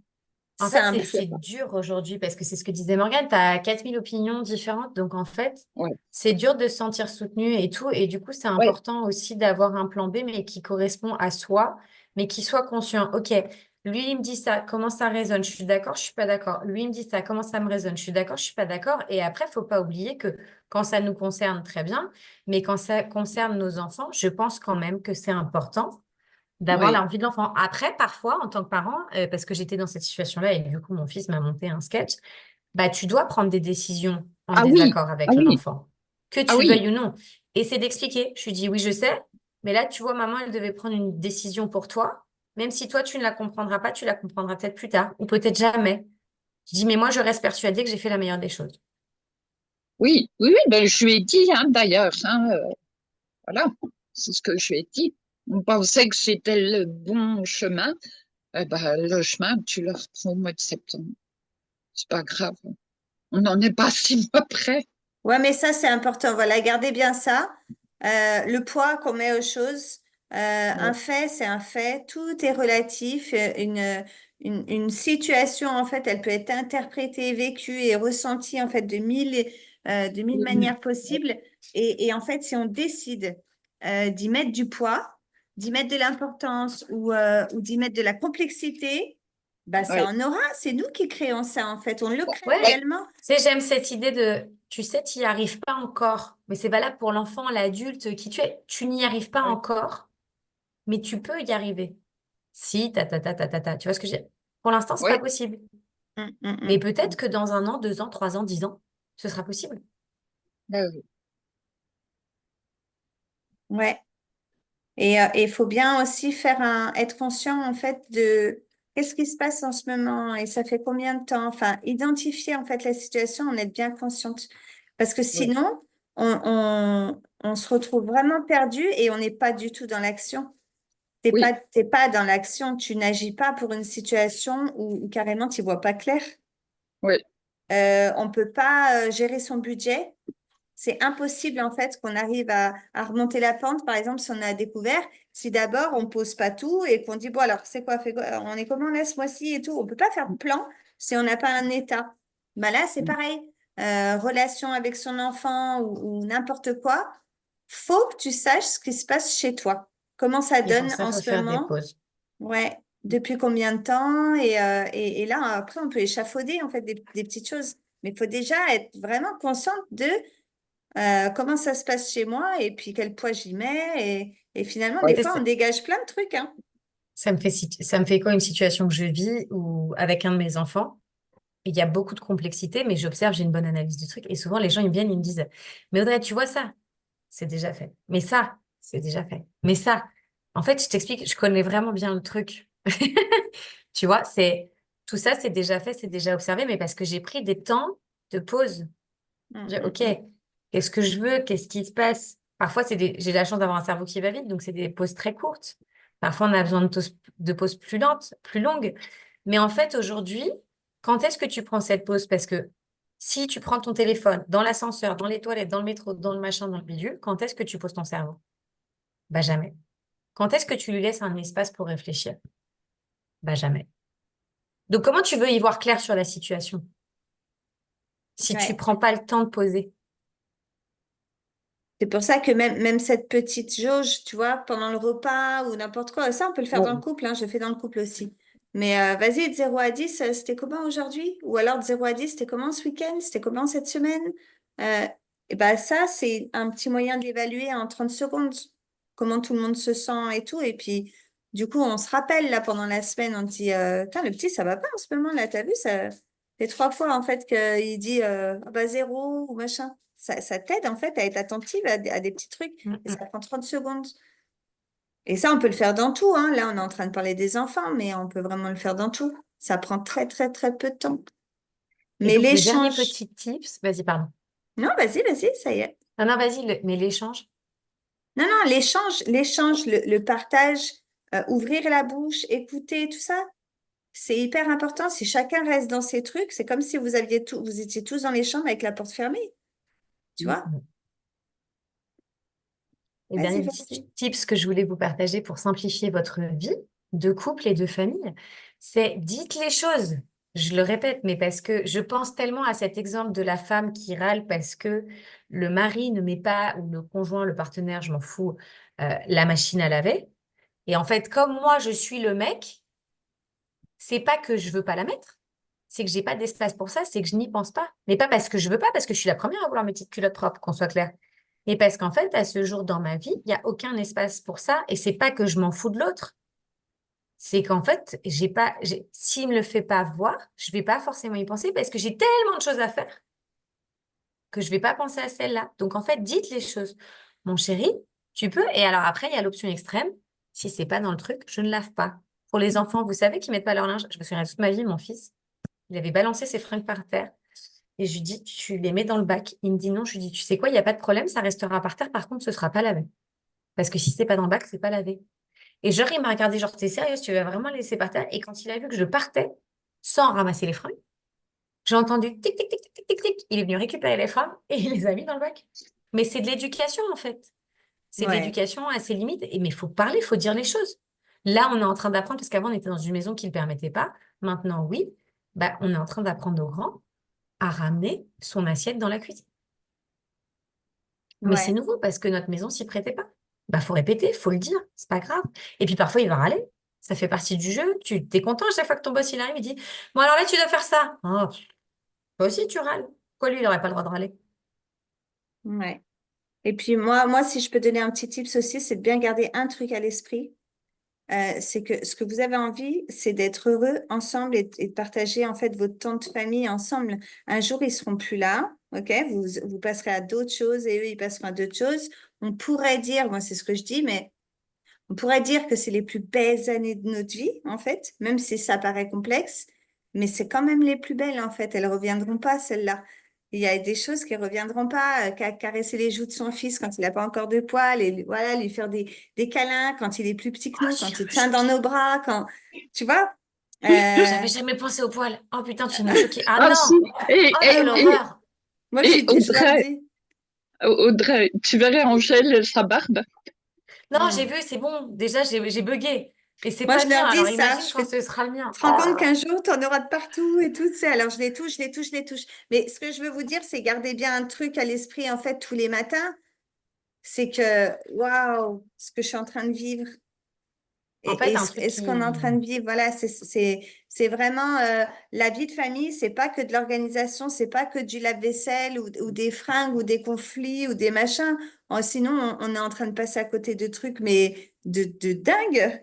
En fait, simple. c'est dur aujourd'hui parce que c'est ce que disait Morgane, tu as 4000 opinions différentes. Donc, en fait, Ouais, c'est dur de se sentir soutenu et tout. Et du coup, c'est ouais, important aussi d'avoir un plan B, mais qui correspond à soi, mais qui soit conscient. OK, lui, il me dit ça, comment ça résonne? Je suis d'accord, je suis pas d'accord. Lui, il me dit ça, comment ça me résonne? Je suis d'accord, je suis pas d'accord. Et après, faut pas oublier que quand ça nous concerne, très bien, mais quand ça concerne nos enfants, je pense quand même que c'est important d'avoir ouais. l'envie de l'enfant. Après, parfois, en tant que parent, parce que j'étais dans cette situation-là et du coup, mon fils m'a monté un sketch, bah, tu dois prendre des décisions en Ah oui, désaccord ah avec oui, l'enfant, que ah tu le oui, veuilles ou non. Et c'est d'expliquer. Je lui dis, oui, je sais, mais là, tu vois, maman, elle devait prendre une décision pour toi. Même si toi, tu ne la comprendras pas, tu la comprendras peut-être plus tard ou peut-être jamais. Je dis, mais moi, je reste persuadée que j'ai fait la meilleure des choses. oui, oui, oui, ben, je lui ai dit, hein, d'ailleurs, hein, voilà, c'est ce que je lui ai dit. On pensait que c'était le bon chemin. Eh ben, le chemin, tu le reprends au mois de septembre. C'est pas grave. On n'en est pas 6 mois près. Ouais, mais ça, c'est important. Voilà, gardez bien ça. Le poids qu'on met aux choses. Un Ouais, fait, c'est un fait. Tout est relatif. Une situation, en fait, elle peut être interprétée, vécue et ressentie, en fait, de mille oui, manières possibles. Et en fait, si on décide d'y mettre du poids, d'y mettre de l'importance ou d'y mettre de la complexité, bah, ça ouais, en aura. C'est nous qui créons ça, en fait. On le crée Ouais, ouais, réellement. tu sais, j'aime cette idée de, tu sais, tu n'y arrives pas encore, mais c'est valable pour l'enfant, l'adulte, qui tu es, tu n'y arrives pas ouais, encore, mais tu peux y arriver. Si, tu vois ce que je veux dire? Pour l'instant, c'est pas ouais. possible. Mm, mm, Mais mm. peut-être que dans 1 an, 2 ans, 3 ans, 10 ans, ce sera possible. Ben Ouais. Et il faut bien aussi être conscient en fait de qu'est-ce qui se passe en ce moment et ça fait combien de temps. Enfin, identifier en fait la situation, en être bien consciente. Parce que oui, sinon, on se retrouve vraiment perdu et on n'est pas du tout dans l'action. oui, T'es pas dans l'action, tu n'agis pas pour une situation où carrément tu vois pas clair. oui, On peut pas gérer son budget. C'est impossible en fait qu'on arrive à remonter la pente, par exemple, si on a découvert, si d'abord on pose pas tout et qu'on dit, bon alors c'est quoi, on est comment là ce mois-ci et tout. On peut pas faire de plan si on n'a pas un état. Bah là, c'est pareil. Relation avec son enfant ou n'importe quoi, faut que tu saches ce qui se passe chez toi. Comment ça Et pour donne ça, il en faut ce faire des moment? pauses. Ouais. Depuis combien de temps? Et là, après, on peut échafauder en fait des petites choses. Mais il faut déjà être vraiment consciente de comment ça se passe chez moi et puis quel poids j'y mets. Et finalement, des oui, fois, on dégage plein de trucs, hein. Ça me fait quoi une situation que je vis ou avec un de mes enfants? il y a beaucoup de complexité, mais j'observe, j'ai une bonne analyse du truc. Et souvent, les gens, ils viennent, ils me disent, mais Audrey, tu vois ça? C'est déjà fait. Mais ça, c'est déjà fait. Mais ça, en fait, je t'explique, je connais vraiment bien le truc. Tu vois, tout ça, c'est déjà fait, c'est déjà observé, mais parce que j'ai pris des temps de pause. Mm, Dire, mm, OK, mm. qu'est-ce que je veux? Qu'est-ce qui se passe? Parfois, j'ai la chance d'avoir un cerveau qui va vite, donc c'est des pauses très courtes. Parfois, on a besoin de pauses plus lentes, plus longues. Mais en fait, aujourd'hui, quand est-ce que tu prends cette pause? Parce que si tu prends ton téléphone dans l'ascenseur, dans les toilettes, dans le métro, dans le machin, dans le bidule, quand est-ce que tu poses ton cerveau? Bah jamais. Quand est-ce que tu lui laisses un espace pour réfléchir? Bah jamais. Donc, comment tu veux y voir clair sur la situation si tu Ouais. prends pas le temps de poser? C'est pour ça que même cette petite jauge, tu vois, pendant le repas ou n'importe quoi, ça, on peut le faire dans le couple, hein, je le fais dans le couple aussi. Mais vas-y, de 0 à 10, c'était comment aujourd'hui? Ou alors de 0 à 10, c'était comment ce week-end? C'était comment cette semaine? Et ben ça, c'est un petit moyen d'évaluer en 30 secondes comment tout le monde se sent et tout. Et puis, du coup, on se rappelle là pendant la semaine, on dit, Tain, le petit, ça va pas en ce moment, là, t'as vu, ça fait 3 fois en fait qu'il dit ah bah 0 ou machin. Ça t'aide en fait à être attentive à des petits trucs Mm, et mm. ça prend 30 secondes. Et ça, on peut le faire dans tout, hein. Là, on est en train de parler des enfants, mais on peut vraiment le faire dans tout. Ça prend très, très, très peu de temps. Et Mais donc, le dernier l'échange, petit tips, vas-y, pardon. non, vas-y, ça y est. Non, non, vas-y, mais l'échange. Non, non, l'échange, le partage, ouvrir la bouche, écouter, tout ça, c'est hyper important. Si chacun reste dans ses trucs, c'est comme si vous étiez tous dans les chambres avec la porte fermée, tu Mm, vois? mm. Et Vas-y, dernier petit vas-y. tips que je voulais vous partager pour simplifier votre vie de couple et de famille, c'est dites les choses. Je le répète, mais parce que je pense tellement à cet exemple de la femme qui râle parce que le mari ne met pas, ou le conjoint, le partenaire, je m'en fous, la machine à laver. Et en fait, comme moi, je suis le mec, c'est pas que je veux pas la mettre, c'est que j'ai pas d'espace pour ça, c'est que je n'y pense pas. Mais pas parce que je veux pas, parce que je suis la première à vouloir mes petites culottes propres, qu'on soit clair. Mais parce qu'en fait, à ce jour dans ma vie, il n'y a aucun espace pour ça. Et c'est pas que je m'en fous de l'autre. C'est qu'en fait, s'il me le fait pas voir, je vais pas forcément y penser parce que j'ai tellement de choses à faire que je vais pas penser à celle-là. Donc en fait, dites les choses. Mon chéri, tu peux. Et alors après, il y a l'option extrême. Si c'est pas dans le truc, je ne lave pas. Pour les enfants, vous savez qu'ils mettent pas leur linge. Je me souviens toute ma vie, mon fils, il avait balancé ses fringues par terre. Et je lui dis, tu les mets dans le bac. Il me dit non. Je lui dis, tu sais quoi, il n'y a pas de problème, ça restera par terre. Par contre, ce sera pas lavé. Parce que si c'est pas dans le bac, c'est pas lavé. Et genre, il m'a regardé, genre, t'es sérieuse, tu vas vraiment laisser par terre? Et quand il a vu que je partais sans ramasser les fringues, j'ai entendu tic, tic, tic, tic, tic, tic, tic. Il est venu récupérer les fringues et il les a mis dans le bac. Mais c'est de l'éducation, en fait. C'est de Ouais, l'éducation à ses limites. Mais il faut parler, il faut dire les choses. Là, on est en train d'apprendre, parce qu'avant, on était dans une maison qui ne le permettait pas. Maintenant, oui. Bah, on est en train d'apprendre aux grands à ramener son assiette dans la cuisine. Mais c'est ouais. nouveau parce que notre maison s'y prêtait pas. Bah, faut répéter, faut le dire, c'est pas grave. Et puis parfois, il va râler. Ça fait partie du jeu. Tu t'es content à chaque fois que ton boss il arrive, il dit, bon, alors là, tu dois faire ça. Oh, toi aussi, tu râles. Pourquoi lui, il n'aurait pas le droit de râler? Ouais. Et puis moi, si je peux donner un petit tips aussi, c'est de bien garder un truc à l'esprit. C'est que ce que vous avez envie, c'est d'être heureux ensemble et de partager en fait votre temps de famille ensemble. Un jour, ils seront plus là, ok? Vous passerez à d'autres choses et eux, ils passeront à d'autres choses. On pourrait dire, moi, c'est ce que je dis, mais on pourrait dire que c'est les plus belles années de notre vie, en fait, même si ça paraît complexe, mais c'est quand même les plus belles, en fait. Elles reviendront pas, celles-là. Il y a des choses qui reviendront pas, caresser les joues de son fils quand il n'a pas encore de poils, et voilà, lui faire des câlins quand il est plus petit que Oh, nous, quand c'est il tient dans logique. nos bras, quand, tu vois, J'avais jamais pensé au poil. Oh putain, tu viens de me choquer. Ah Ah si, non! et, Oh, ah quelle oui, et, horreur! moi, et je leur dis. Audrey, tu verrais Angèle, sa barbe. Non, j'ai Hmm. vu, c'est bon. Déjà, j'ai bugué. Et c'est Moi, pas je le mien. leur dis Alors ça, imagine je quand fais. ce sera le mien. Tu te rends compte Oh. qu'un jour, tu en auras de partout et tout, tu sais. Alors, je les touche, je les touche, je les touche. Mais ce que je veux vous dire, c'est garder bien un truc à l'esprit, en fait, tous les matins. C'est que, waouh, ce que je suis en train de vivre En fait, un truc et ce qu'on est en train qui... de vivre, voilà, c'est vraiment la vie de famille, c'est pas que de l'organisation, c'est pas que du lave-vaisselle ou des fringues ou des conflits ou des machins. Sinon, on est en train de passer à côté de trucs, mais de dingue,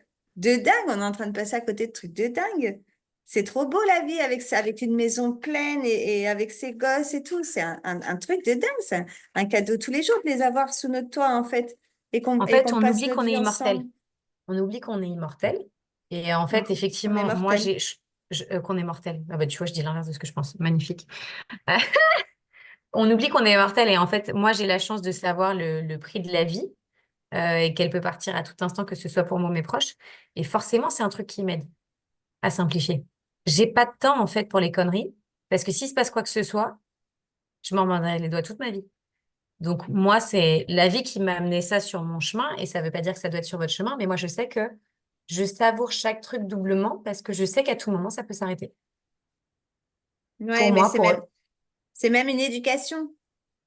on est en train de passer à côté de trucs de dingue. C'est trop beau la vie avec ça, avec une maison pleine et avec ses gosses et tout. C'est un truc de dingue, c'est un cadeau tous les jours de les avoir sous notre toit, en fait, En et fait, qu'on on passe oublie notre qu'on est vie immortel. ensemble. On oublie qu'on est immortel. Et en Mm. fait, On est effectivement, moi, mortel. qu'on est mortel. Ah bah, tu vois, je dis l'inverse de ce que je pense. Magnifique. On oublie qu'on est immortel. Et en fait, moi, j'ai la chance de savoir le prix de la vie et qu'elle peut partir à tout instant, que ce soit pour moi ou mes proches. Et forcément, c'est un truc qui m'aide à simplifier. J'ai pas de temps, en fait, pour les conneries. Parce que s'il se passe quoi que ce soit, je m'en mordrai les doigts toute ma vie. Donc, moi, c'est la vie qui m'a amené ça sur mon chemin. Et ça veut pas dire que ça doit être sur votre chemin. Mais moi, je sais que je savoure chaque truc doublement parce que je sais qu'à tout moment, ça peut s'arrêter. Pour Ouais, mais moi, pour eux. c'est même une éducation.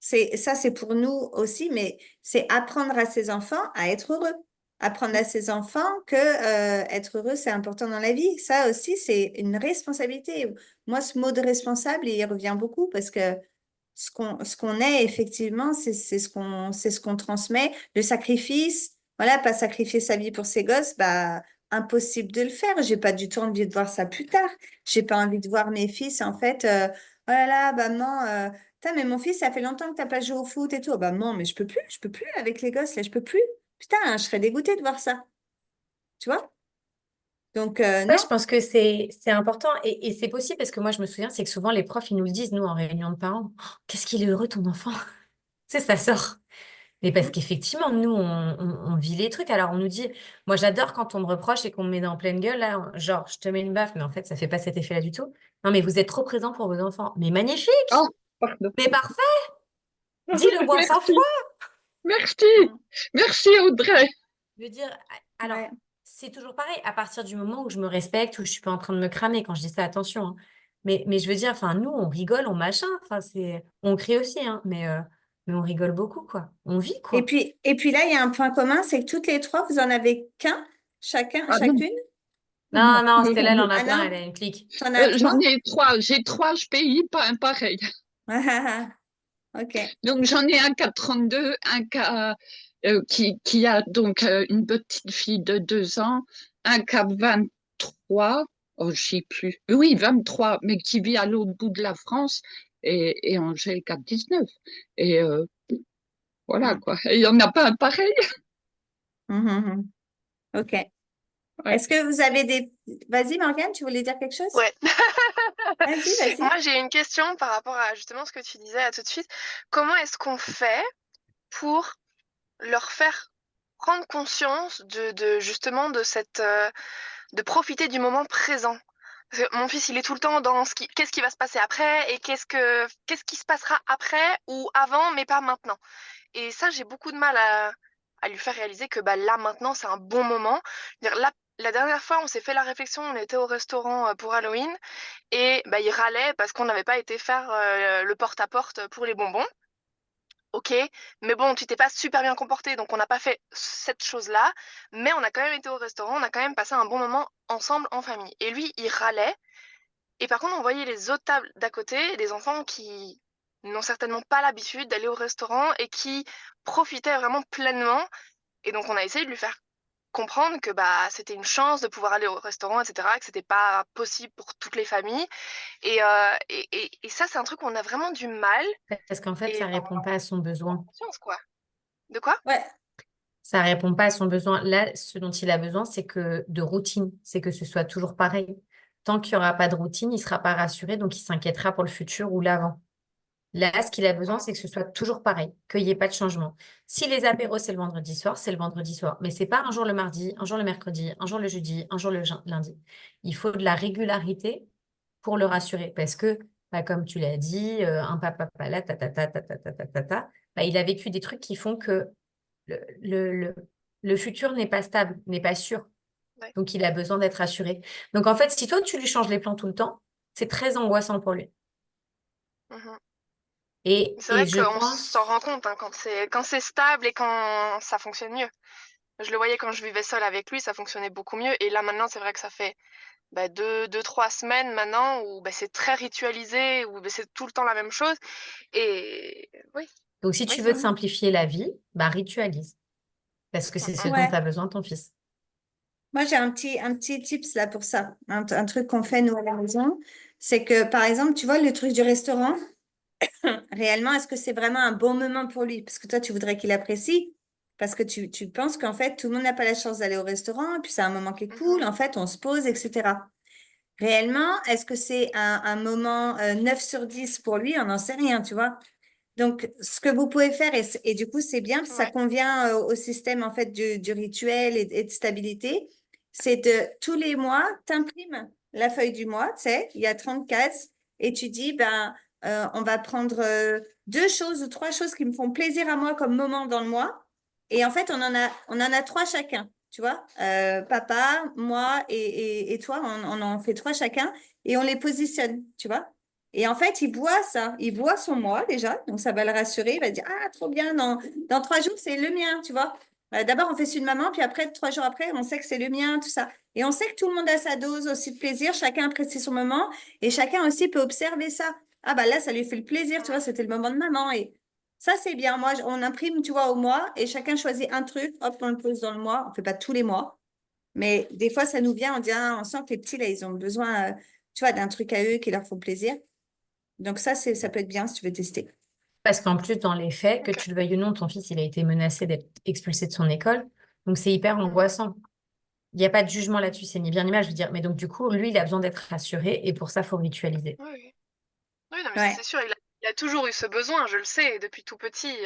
C'est pour nous aussi, mais c'est apprendre à ses enfants à être heureux. Apprendre à ses enfants que être heureux, c'est important dans la vie. Ça aussi, c'est une responsabilité. Moi, ce mot de responsable, il revient beaucoup parce que ce qu'on est, effectivement, c'est ce qu'on transmet. Le sacrifice, voilà, pas sacrifier sa vie pour ses gosses, bah, impossible de le faire. J'ai pas du tout envie de voir ça plus tard. J'ai pas envie de voir mes fils, en fait, oh là là, bah, maman, putain, mais mon fils, ça fait longtemps que t'as pas joué au foot et tout. Oh, bah, non, mais je peux plus avec les gosses, là, je peux plus. Putain, je serais dégoûtée de voir ça. Tu vois? Donc, Ouais, non. je pense que c'est important et c'est possible parce que moi, je me souviens, c'est que souvent les profs, ils nous le disent, nous, en réunion de parents. Oh, qu'est-ce qu'il est heureux, ton enfant? Tu sais, ça sort. Mais parce qu'effectivement, nous, on vit les trucs. Alors, on nous dit, moi, j'adore quand on me reproche et qu'on me met dans pleine gueule, là, genre, je te mets une baffe, mais en fait, ça fait pas cet effet-là du tout. Non, mais vous êtes trop présent pour vos enfants. Mais magnifique! Oh, pardon. Mais parfait! Dis-le moi 100 Merci, fois! merci, Mm. merci Audrey. Je veux dire, alors, Ouais. c'est toujours pareil, à partir du moment où je me respecte, où je suis pas en train de me cramer, quand je dis ça, attention, hein. Mais je veux dire, enfin, nous, on rigole, on machin, enfin, on crie aussi, hein, mais on rigole beaucoup, quoi. On vit, quoi. Et puis là, il y a un point commun, c'est que toutes les trois, vous en avez qu'un, Ah non, chacune? Non, non, non, Stella, elle en a Ah plein, non? elle a une clique. T'en as j'en trois? ai trois. J'ai trois pays, pas un pareil. Ah, ah, ah. Ok. Donc j'en ai un qui a 32, un qui a donc une petite fille de 2 ans, un qui a 23, oh je sais plus, oui 23, mais qui vit à l'autre bout de la France, et Angèle qui a 19. Et voilà Mm. quoi. Et il n'y en a pas un pareil. Mhm, mhm. Ok. Ouais. Est-ce que vous avez des... Vas-y, Morgane, tu voulais dire quelque chose? Ouais. Vas-y, vas-y. Moi, j'ai une question par rapport à justement ce que tu disais à tout de suite. Comment est-ce qu'on fait pour leur faire prendre conscience de justement de cette de profiter du moment présent? Parce que mon fils, il est tout le temps dans qu'est-ce qui va se passer après et qu'est-ce qui se passera après ou avant, mais pas maintenant. Et ça, j'ai beaucoup de mal à lui faire réaliser que bah, là, maintenant, c'est un bon moment. Là, la dernière fois, on s'est fait la réflexion, on était au restaurant pour Halloween et bah, il râlait parce qu'on n'avait pas été faire le porte-à-porte pour les bonbons. Ok, mais bon, tu t'es pas super bien comporté, donc on n'a pas fait cette chose-là, mais on a quand même été au restaurant, on a quand même passé un bon moment ensemble en famille. Et lui, il râlait, et par contre, on voyait les autres tables d'à côté, des enfants qui n'ont certainement pas l'habitude d'aller au restaurant et qui profitaient vraiment pleinement. Et donc, on a essayé de lui faire comprendre que bah, c'était une chance de pouvoir aller au restaurant, etc., que c'était pas possible pour toutes les familles. Et ça, c'est un truc où on a vraiment du mal. Parce qu'en fait, Et ça enfin, répond pas à son on a besoin. conscience, quoi. De quoi? Ouais. Ça répond pas à son besoin. Là, ce dont il a besoin, c'est que de routine, c'est que ce soit toujours pareil. Tant qu'il n'y aura pas de routine, il sera pas rassuré, donc il s'inquiétera pour le futur ou l'avant. Là, ce qu'il a besoin, c'est que ce soit toujours pareil, qu'il n'y ait pas de changement. Si les apéros, c'est le vendredi soir, c'est le vendredi soir. Mais c'est pas un jour le mardi, un jour le mercredi, un jour le jeudi, un jour le lundi. Il faut de la régularité pour le rassurer. Parce que, bah, comme tu l'as dit, un papa là, ta, ta, ta, ta, ta, ta, ta, ta, ta, bah, il a vécu des trucs qui font que le, le, le, le futur n'est pas stable, n'est pas sûr. Ouais. Donc, il a besoin d'être rassuré. Donc, en fait, si toi, tu lui changes les plans tout le temps, c'est très angoissant pour lui. Mhm. C'est Et vrai je qu'on s'en pense, rend compte hein, quand c'est stable et quand ça fonctionne mieux. Je le voyais quand je vivais seule avec lui, ça fonctionnait beaucoup mieux. Et là maintenant, c'est vrai que ça fait bah, 2, 3 semaines maintenant où bah, c'est très ritualisé, où bah, c'est tout le temps la même chose. Et oui, donc si oui, tu c'est veux te vrai. Mhm. simplifier la vie, bah ritualise. Parce que c'est ce Mm, dont Ouais. tu as besoin, ton fils. Moi, j'ai un petit tips là pour ça. Un truc qu'on fait nous à la maison. C'est que, par exemple, tu vois, le truc du restaurant, réellement, est-ce que c'est vraiment un bon moment pour lui? Parce que toi, tu voudrais qu'il apprécie. Parce que tu penses qu'en fait, tout le monde n'a pas la chance d'aller au restaurant. Et puis, c'est un moment qui est cool. Mhm. En fait, on se pose, etc. Réellement, est-ce que c'est un moment 9 sur 10 pour lui? On n'en sait rien, tu vois. Donc, ce que vous pouvez faire, et du coup, c'est bien, ça Ouais. convient au système en fait du rituel et de stabilité, c'est de tous les mois, t'imprimes la feuille du mois, tu sais, il y a 30 cases, et tu dis, ben, on va prendre deux choses ou trois choses qui me font plaisir à moi comme moment dans le mois, et en fait, on en a trois chacun, tu vois, papa, moi et toi, on en fait trois chacun, et on les positionne, tu vois. Et en fait, il boit ça. Il boit son moi déjà. Donc, ça va le rassurer. Il va dire, ah, trop bien. Dans 3 jours, c'est le mien, tu vois. D'abord, on fait celui de maman. Puis après, 3 jours après, on sait que c'est le mien, tout ça. Et on sait que tout le monde a sa dose aussi de plaisir. Chacun apprécie son moment. Et chacun aussi peut observer ça. Ah, bah là, ça lui fait le plaisir, tu vois. C'était le moment de maman. Et ça, c'est bien. Moi, on imprime, tu vois, au mois. Et chacun choisit un truc. Hop, on le pose dans le mois. On ne fait pas tous les mois. Mais des fois, ça nous vient. On dit, ah, on sent que les petits, là, ils ont besoin, tu vois, d'un truc à eux qui leur font plaisir. Donc ça peut être bien si tu veux tester. Parce qu'en plus, dans les faits, que Ok. tu le veuilles ou non, ton fils, il a été menacé d'être expulsé de son école. Donc, c'est hyper Mhm. angoissant. Il n'y a pas de jugement là-dessus, c'est ni bien ni mal, je veux dire. Mais donc, du coup, lui, il a besoin d'être rassuré et pour ça, il faut ritualiser. Oui, oui. Oui, non, mais ça Ouais. c'est sûr, il a toujours eu ce besoin, je le sais, depuis tout petit.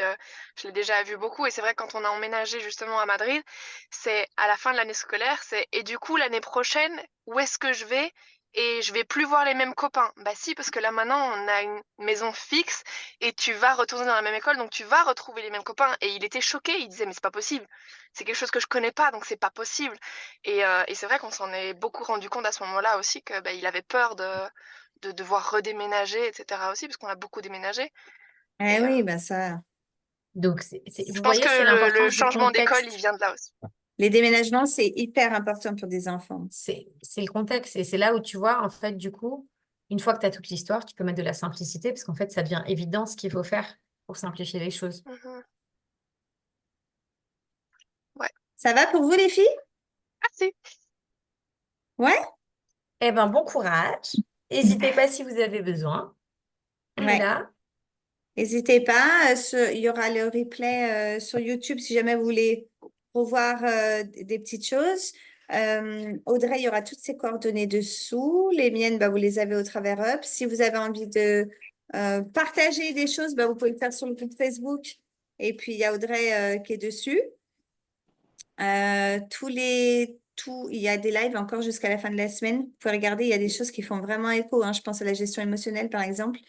Je l'ai déjà vu beaucoup. Et c'est vrai, quand on a emménagé justement à Madrid, c'est à la fin de l'année scolaire, c'est et du coup, l'année prochaine, où est-ce que je vais? Et je vais plus voir les mêmes copains. Bah si, parce que là maintenant, on a une maison fixe et tu vas retourner dans la même école, donc tu vas retrouver les mêmes copains. Et il était choqué, il disait, mais c'est pas possible. C'est quelque chose que je connais pas, donc c'est pas possible. Et c'est vrai qu'on s'en est beaucoup rendu compte à ce moment-là aussi que bah, il avait peur de devoir redéménager, etc. aussi, parce qu'on a beaucoup déménagé. Eh Et oui, ben ça. Donc, je vous pense que voyez, c'est le l'importance du changement d'école, il contexte. vient de là aussi. Les déménagements, c'est hyper important pour des enfants. C'est le contexte. Et c'est là où tu vois, en fait, du coup, une fois que tu as toute l'histoire, tu peux mettre de la simplicité parce qu'en fait, ça devient évident ce qu'il faut faire pour simplifier les choses. Mhm. Ouais. Ça va pour vous, les filles? Merci. Ouais? Eh ben, bon courage. N'hésitez pas si vous avez besoin. On est Ouais. là. N'hésitez pas. Il y aura le replay sur YouTube si jamais vous voulez revoir des petites choses. Audrey, il y aura toutes ses coordonnées dessous. Les miennes, bah, vous les avez au travers Up. Si vous avez envie de partager des choses, bah, vous pouvez le faire sur le groupe Facebook. Et puis, il y a Audrey qui est dessus. Il y a des lives encore jusqu'à la fin de la semaine. Vous pouvez regarder, il y a des choses qui font vraiment écho, hein. Je pense à la gestion émotionnelle, par exemple.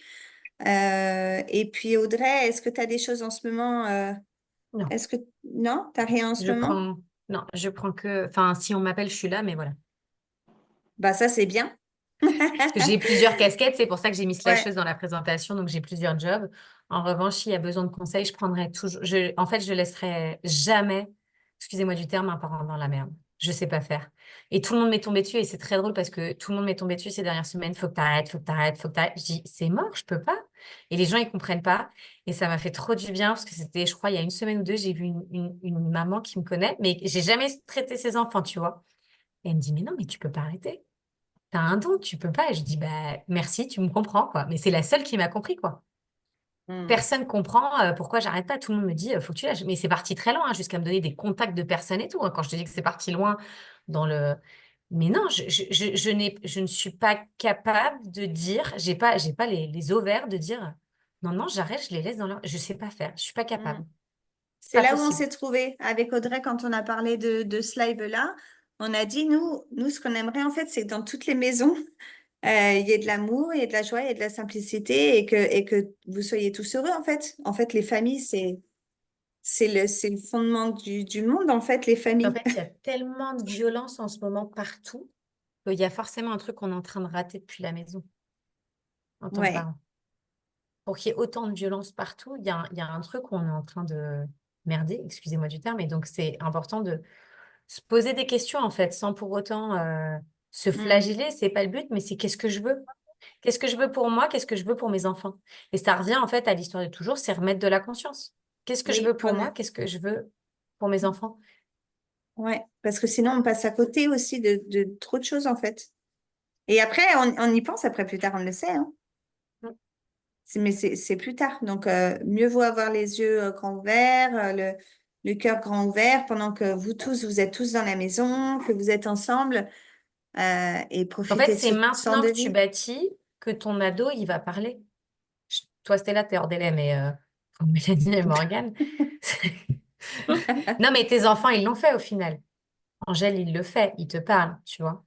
Et puis, Audrey, est-ce que tu as des choses en ce moment Non, Est-ce que non, t'as rien en ce je moment? prends. Non, je prends que. Enfin, si on m'appelle, je suis là, mais voilà. Bah ça, c'est bien. Parce que j'ai plusieurs casquettes, c'est pour ça que j'ai mis Ouais. slasheuse dans la présentation, donc j'ai plusieurs jobs. En revanche, s'il y a besoin de conseils, je prendrai toujours. En fait, je laisserai jamais, excusez-moi du terme, un parent dans la merde. Je sais pas faire. Et tout le monde m'est tombé dessus, et c'est très drôle parce que tout le monde m'est tombé dessus ces dernières semaines. Faut que t'arrêtes, faut que t'arrêtes, faut que t'arrêtes. Je dis, c'est mort, je peux pas. Et les gens, ils comprennent pas. Et ça m'a fait trop du bien parce que c'était, je crois, il y a une semaine ou deux, j'ai vu une maman qui me connaît, mais j'ai jamais traité ses enfants, tu vois. Et elle me dit, mais non, mais tu peux pas arrêter. T'as un don, tu peux pas. Et je dis, bah, merci, tu me comprends, quoi. Mais c'est la seule qui m'a compris, quoi. Hmm. Personne comprend pourquoi j'arrête pas. Tout le monde me dit, faut que tu lâches. Mais c'est parti très loin, hein, jusqu'à me donner des contacts de personnes et tout, hein, quand je te dis que c'est parti loin dans le. Mais non, je ne suis pas capable de dire, j'ai pas les ovaires de dire, non, non, j'arrête, je les laisse dans leur. Je sais pas faire, je suis pas Hmm. capable. C'est C'est pas là où on possible. s'est trouvé avec Audrey quand on a parlé de ce live-là. On a dit, nous, ce qu'on aimerait en fait, c'est que dans toutes les maisons, il y ait de l'amour, il y ait de la joie, il y ait de la simplicité et que vous soyez tous heureux en fait. En fait, les familles, c'est le fondement du monde, en fait, les En familles. fait, il y a tellement de violence en ce moment partout qu'il y a forcément un truc qu'on est en train de rater depuis la maison en tant que Ouais, parent. Pour qu'il y ait autant de violence partout, il y a un truc où on est en train de merder, excusez-moi du terme, et donc c'est important de se poser des questions en fait, sans pour autant se Hmm. flageller, c'est pas le but, mais c'est qu'est-ce que je veux? Qu'est-ce que je veux pour moi? Qu'est-ce que je veux pour mes enfants? Et ça revient en fait à l'histoire de toujours, c'est remettre de la conscience. Qu'est-ce que je Oui, veux pour moi? Qu'est-ce que je veux pour mes enfants? Ouais, parce que sinon, on passe à côté aussi de trop de choses, en fait. Et après, on y pense, après, plus tard, on le sait, hein. Mm. Mais c'est plus tard. Donc, mieux vaut avoir les yeux grands ouverts, le cœur grand ouvert pendant que vous tous, vous êtes tous dans la maison, que vous êtes ensemble et En fait, profitez de c'est ce temps maintenant de que tu vie. bâtis que ton ado, il va parler. Toi, Stella, t'es hors délai, mais pour Mélanie et Morgane. Non, mais tes enfants, ils l'ont fait au final. Angèle, il le fait, il te parle, tu vois.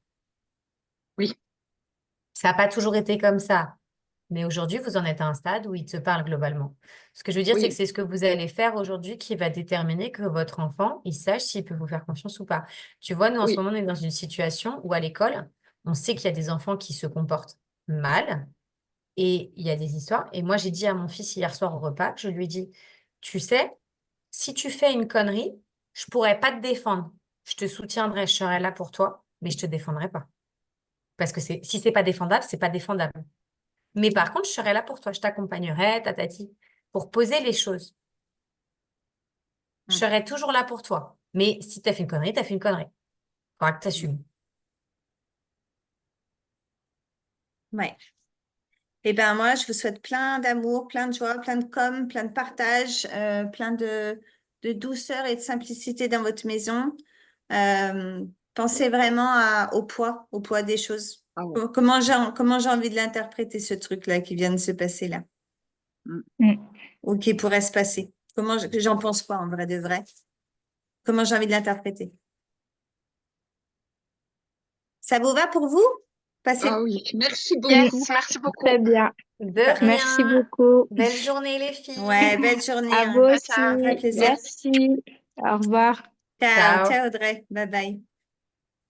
Oui, Ça n'a pas toujours été comme ça. Mais aujourd'hui, vous en êtes à un stade où il te parle globalement. Ce que je veux dire, c'est que oui, c'est ce que vous allez faire aujourd'hui qui va déterminer que votre enfant, il sache s'il peut vous faire confiance ou pas. Tu vois, nous, en ce oui, moment, on est dans une situation où à l'école, on sait qu'il y a des enfants qui se comportent mal et il y a des histoires. Et moi, j'ai dit à mon fils hier soir au repas, je lui ai dit, tu sais, si tu fais une connerie, je pourrais pas te défendre. Je te soutiendrai, je serai là pour toi, mais je te défendrai pas. Parce que si c'est pas défendable, c'est pas défendable. Mais par contre, je serai là pour toi, je t'accompagnerai, tatati, pour poser les choses. Je Mm. serai toujours là pour toi. Mais si tu as fait une connerie, tu as fait une connerie. Il faudra que tu assumes. Ouais. Eh bien, moi, je vous souhaite plein d'amour, plein de joie, plein de plein de partage, plein de douceur et de simplicité dans votre maison. Pensez vraiment au poids des choses. ah ouais. Comment j'ai envie de l'interpréter, ce truc-là qui vient de se passer là, Mm. Mm. ou qui pourrait se passer. J'en pense quoi en vrai de vrai? Comment j'ai envie de l'interpréter? Ça vous va pour vous? Ah Passez. oui, merci Mm. beaucoup. Yes, merci beaucoup. Très bien. De Merci rien. beaucoup. Belle journée, les filles. Ouais, belle journée, À vous hein. Ciao, aussi. ciao. Ça fait plaisir. Merci. Au revoir. Ciao, Ciao. ciao Audrey. Bye bye.